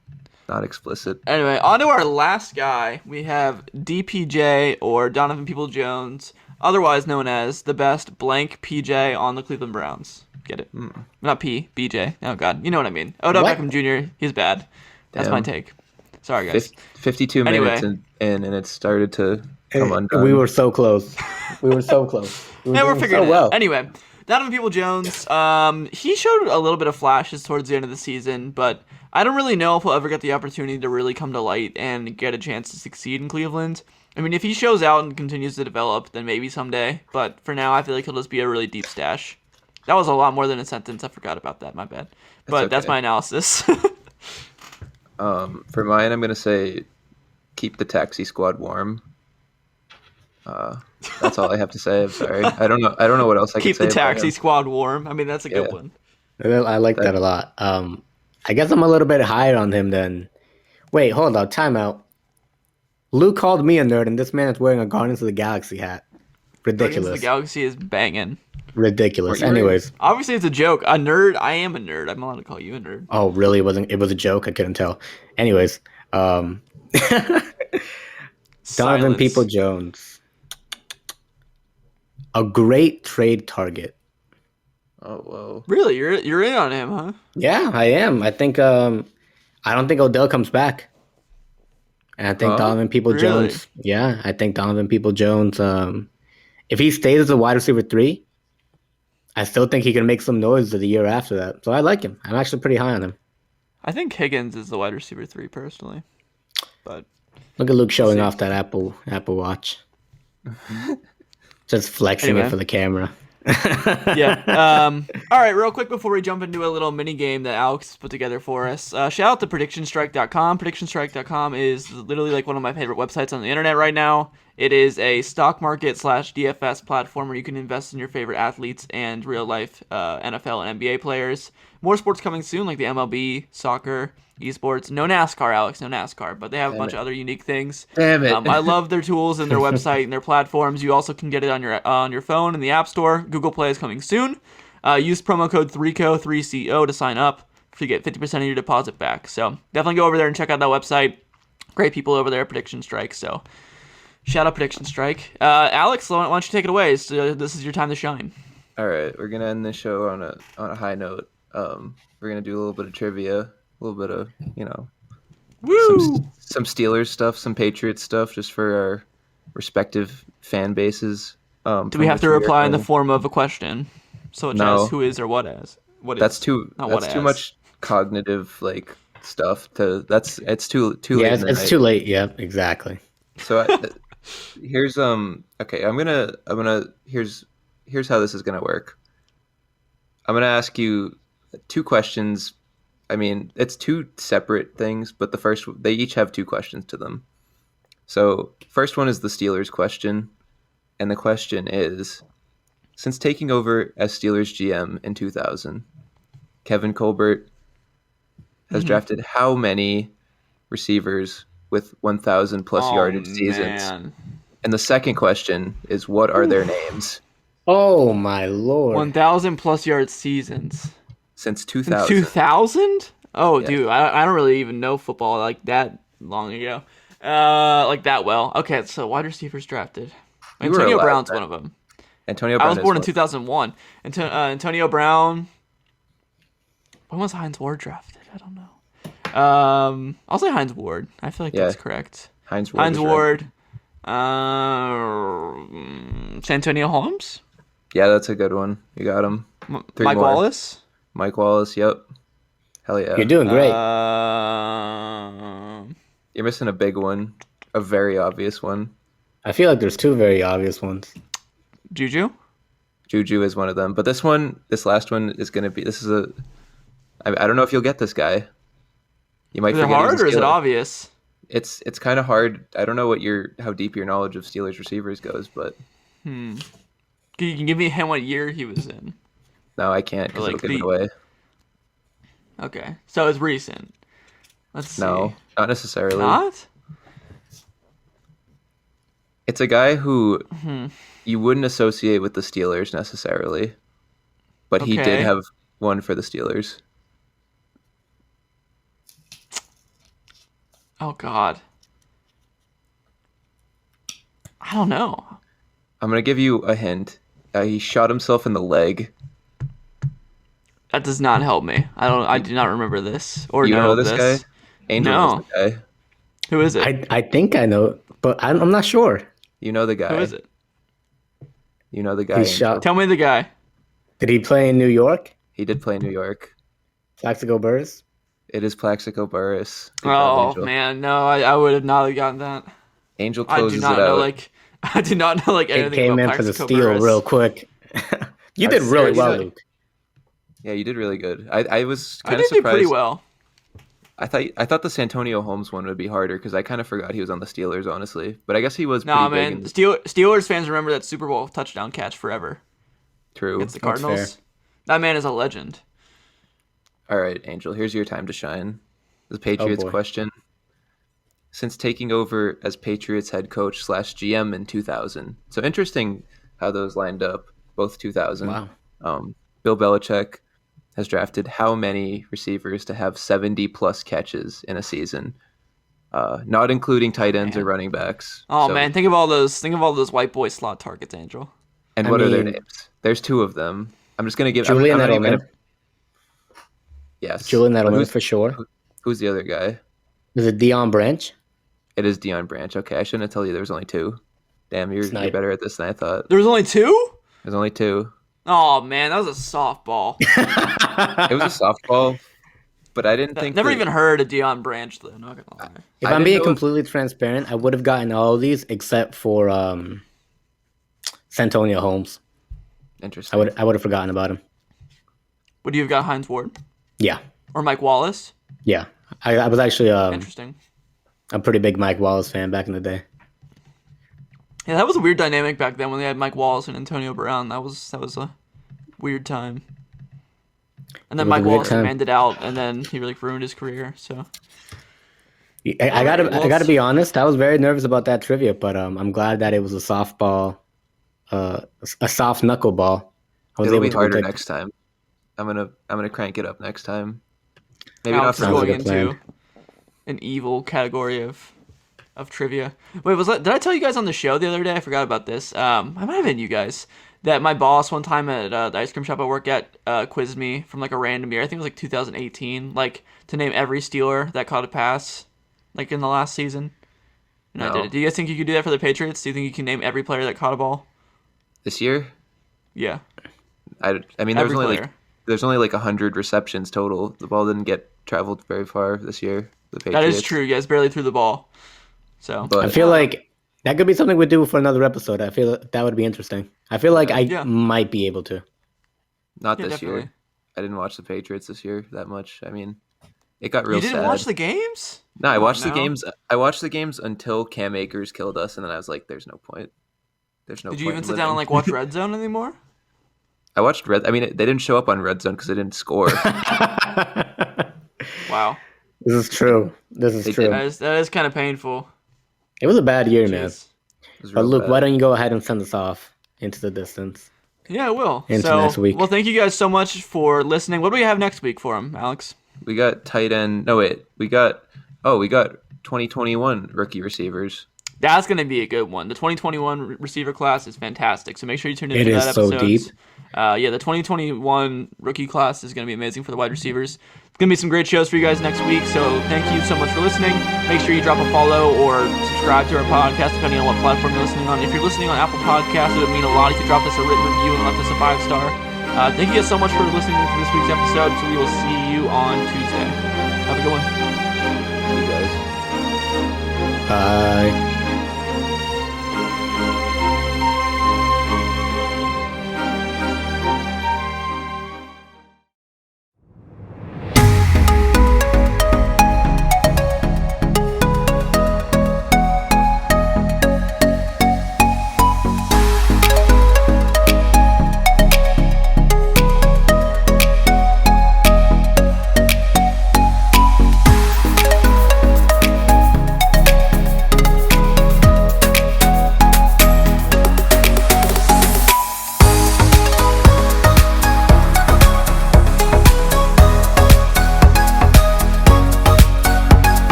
S3: Not explicit.
S4: Anyway, on to our last guy. We have DPJ, or Donovan Peoples-Jones, otherwise known as the best blank PJ on the Cleveland Browns. Get it? Not BJ. Oh, God. You know what I mean. Odell Beckham Jr., he's bad. That's my take. Sorry, guys.
S3: 52 minutes in, and it started to come undone.
S2: We were so close. We're figuring
S4: it out. Anyway, Donovan Peoples-Jones, he showed a little bit of flashes towards the end of the season, but I don't really know if he'll ever get the opportunity to really come to light and get a chance to succeed in Cleveland. I mean, if he shows out and continues to develop, then maybe someday. But for now, I feel like he'll just be a really deep stash. That was a lot more than a sentence. I forgot about that. My bad. But that's my analysis.
S3: For mine, I'm going to say keep the taxi squad warm. That's all I have to say. I'm sorry. I don't know what else I can say.
S4: Keep the taxi squad warm. I mean, that's a good one.
S2: I like that a lot. I guess I'm a little bit higher on him than... Wait, hold on. Time out. Luke called me a nerd, and this man is wearing a Guardians of the Galaxy hat. Ridiculous.
S4: Guardians of the Galaxy is banging.
S2: Ridiculous. Anyways.
S4: Obviously, it's a joke. A nerd. I am a nerd. I'm allowed to call you a nerd.
S2: Oh, really? It was a joke? I couldn't tell. Anyways. Donovan Peoples-Jones. A great trade target.
S3: Oh, whoa.
S4: Really? You're in on him, huh?
S2: Yeah, I am. I think I don't think Odell comes back. And I think Donovan Peoples-Jones.
S4: Really?
S2: Yeah, I think Donovan Peoples-Jones. If he stays as a wide receiver 3, I still think he can make some noise the year after that. So I like him. I'm actually pretty high on him.
S4: I think Higgins is the wide receiver 3 personally, but
S2: Look at Luke showing off that Apple Watch. Just flexing it for the camera.
S4: Yeah. All right, real quick before we jump into a little mini game that Alex put together for us. Shout out to PredictionStrike.com. PredictionStrike.com is literally like one of my favorite websites on the internet right now. It is a stock market / DFS platform where you can invest in your favorite athletes and real life NFL and NBA players. More sports coming soon, like the MLB, soccer, esports. No NASCAR, Alex, no NASCAR, but they have a bunch of other unique things.
S3: Damn it!
S4: I love their tools and their website and their platforms. You also can get it on your phone in the App Store. Google Play is coming soon. Use promo code 3CO to sign up to get 50% of your deposit back. So definitely go over there and check out that website. Great people over there at Prediction Strike. So shout out Prediction Strike. Alex, why don't you take it away? This is your time to shine.
S3: All right, we're gonna end the show on a high note. We're gonna do a little bit of trivia, a little bit of some Steelers stuff, some Patriots stuff, just for our respective fan bases.
S4: Do we have to reply in the form of a question, such as who is or what is? What
S3: that's
S4: is?
S3: Too much cognitive stuff. It's too late.
S2: Yeah, it's too late. Yeah, exactly.
S3: So here's okay. Here's how this is gonna work. I'm gonna ask you 2 questions. I mean, it's 2 separate things, but they each have 2 questions to them. So first one is the Steelers question, and the question is: since taking over as Steelers GM in 2000, Kevin Colbert has drafted how many receivers with 1,000 plus yardage seasons?
S4: Man.
S3: And the second question is: what are their names?
S2: Oh my lord!
S4: 1,000 plus yard seasons
S3: Since 2000.
S4: 2000? Oh,
S3: Yeah.
S4: dude, I don't really even know football like that long ago, like that well. Okay, so wide receivers drafted.
S3: You were
S4: Antonio
S3: alive
S4: Brown's
S3: then.
S4: one of them.
S3: Antonio
S4: I
S3: Brown
S4: was born in
S3: is
S4: 2001. Antonio Brown. When was Heinz Ward drafted? I don't know. I'll say Heinz Ward. I feel like that's correct.
S3: Heinz Ward.
S4: Heinz
S3: is right.
S4: Ward. Santonio Holmes.
S3: Yeah, that's a good one. You got him. 3
S4: Mike
S3: more.
S4: Wallace.
S3: Mike Wallace. Yep. Hell yeah.
S2: You're doing great.
S3: You're missing a big one. A very obvious one.
S2: I feel like there's 2 very obvious ones.
S4: Juju.
S3: Juju is one of them. But this last one is going to be. I don't know if you'll get this guy. You might
S4: Is it
S3: forget he's
S4: hard
S3: a
S4: or is it
S3: Steeler.
S4: obvious?
S3: It's kind of hard. I don't know how deep your knowledge of Steelers receivers goes, but
S4: You can give me a hint what year he was in.
S3: no, I can't because
S4: Like
S3: it'll give it away.
S4: Okay, so it's recent. Let's see.
S3: No, not necessarily.
S4: Not?
S3: It's a guy who you wouldn't associate with the Steelers necessarily, but he did
S4: Okay.
S3: have one for the Steelers.
S4: Oh God. I don't know.
S3: I'm gonna give you a hint. He shot himself in the leg.
S4: That does not help me. I do not remember this or
S3: You
S4: know
S3: know
S4: of
S3: this guy? Angel
S4: No.
S3: knows the guy.
S4: Who is it?
S2: I think I know, but I'm not sure.
S3: You know the guy.
S4: Who is it?
S3: You know the guy.
S2: He
S3: Angel.
S2: shot.
S4: Tell me the guy.
S2: Did he play in New York?
S3: He did play in New York.
S2: Plaxico Burress?
S3: It is Plaxico Burress. Good job,
S4: Oh
S3: Angel.
S4: man, no, I would have not gotten that.
S3: Angel
S4: I do
S3: closes
S4: not
S3: it
S4: know
S3: out.
S4: I do not know
S2: It
S4: anything
S2: came
S4: about
S2: in for the
S4: Plaxico
S2: steal
S4: Burress.
S2: real quick. You did
S3: That's
S2: really
S3: serious.
S2: well, Luke.
S3: Yeah, you did really good. I was
S4: I
S3: kind
S4: did
S3: of
S4: do
S3: surprised.
S4: pretty well.
S3: I thought the Santonio Holmes one would be harder because I kind of forgot he was on the Steelers, honestly. But I guess he was
S4: Nah,
S3: pretty
S4: man,
S3: big.
S4: Steelers fans remember that Super Bowl touchdown catch forever
S3: True.
S4: against the
S2: That's
S4: Cardinals.
S2: fair.
S4: That man is a legend.
S3: All right, Angel, here's your time to shine. The Patriots
S2: boy.
S3: question. Since taking over as Patriots head coach / GM in 2000. So interesting how those lined up, both 2000.
S2: Wow.
S3: Bill Belichick has drafted how many receivers to have 70 plus catches in a season? Not including tight ends or running backs.
S4: Oh
S3: So-
S4: man, think of all those white boy slot targets, Angel.
S3: And
S2: I
S3: what are their
S2: mean-
S3: names? There's 2 of them. I'm just gonna give
S2: Julian
S3: I'm not even
S2: Edelman.
S3: gonna- Yes.
S2: Julian
S3: But
S2: Edelman for sure.
S3: Who's the other guy?
S2: Is it Dion Branch?
S3: It is Dion Branch. Okay, I shouldn't have told you there was only 2. Damn, you're better at this than I thought.
S4: There was only 2?
S3: There's only 2.
S4: Oh man, that was a softball.
S3: It was a softball, but I didn't think.
S4: Never even heard of Dion Branch though. Not gonna lie.
S2: If I'm being completely transparent, I would have gotten all of these except for Santonio Holmes.
S3: Interesting.
S2: I would have forgotten about him.
S4: Would you have got Heinz Ward?
S2: Yeah.
S4: Or Mike Wallace?
S2: Yeah. I was actually
S4: interesting.
S2: A pretty big Mike Wallace fan back in the day.
S4: Yeah, that was a weird dynamic back then when they had Mike Wallace and Antonio Brown. That was a weird time. And then Mike Wallace demanded out, and then he really ruined his career. So
S2: I gotta be honest. I was very nervous about that trivia, but I'm glad that it was a softball, a soft knuckleball.
S3: It'll be harder next time. I'm gonna crank it up next time. Maybe
S4: Alex
S3: not
S4: is going into an evil category of trivia. Wait, did I tell you guys on the show the other day? I forgot about this. I might have been you guys. That my boss one time at the ice cream shop I work at quizzed me from like a random year. I think it was like 2018. Like to name every Steeler that caught a pass, like in the last season. And I did it. Do you guys think you could do that for the Patriots? Do you think you can name every player that caught a ball
S3: this year?
S4: Yeah.
S3: I mean, there's only like 100 receptions total. The ball didn't get traveled very far this year. The Patriots.
S4: That is true. You guys barely threw the ball. So
S2: I feel like that could be something we do for another episode. I feel that would be interesting. I feel like I might be able to.
S3: Not this year. I didn't watch the Patriots this year that much. I mean, it got real sad.
S4: You didn't watch the games?
S3: No, I watched the games. I watched the games until Cam Akers killed us, and then I was like, "There's no point. There's no."
S4: Did you even sit down and like watch Red Zone anymore?
S3: I watched Red. I mean, they didn't show up on Red Zone because they didn't score.
S4: Wow.
S2: This is true. That
S4: is kind of painful.
S2: It was a bad year, man. But Luke,
S3: bad.
S2: why don't you go ahead and send us off into the distance?
S4: Yeah, I will.
S2: Into next week.
S4: Well, thank you guys so much for listening. What do we have next week for him, Alex?
S3: We got tight end. No, wait. We got 2021 rookie receivers.
S4: That's going to be a good one. The 2021 receiver class is fantastic, so make sure you tune in to that
S2: episode. It is so deep.
S4: The 2021 rookie class is going to be amazing for the wide receivers. It's going to be some great shows for you guys next week, so thank you so much for listening. Make sure you drop a follow or subscribe to our podcast, depending on what platform you're listening on. If you're listening on Apple Podcasts, it would mean a lot if you dropped us a written review and left us a 5-star. Thank you guys so much for listening to this week's episode, so we will see you on Tuesday. Have a good one.
S3: See you guys.
S2: Bye.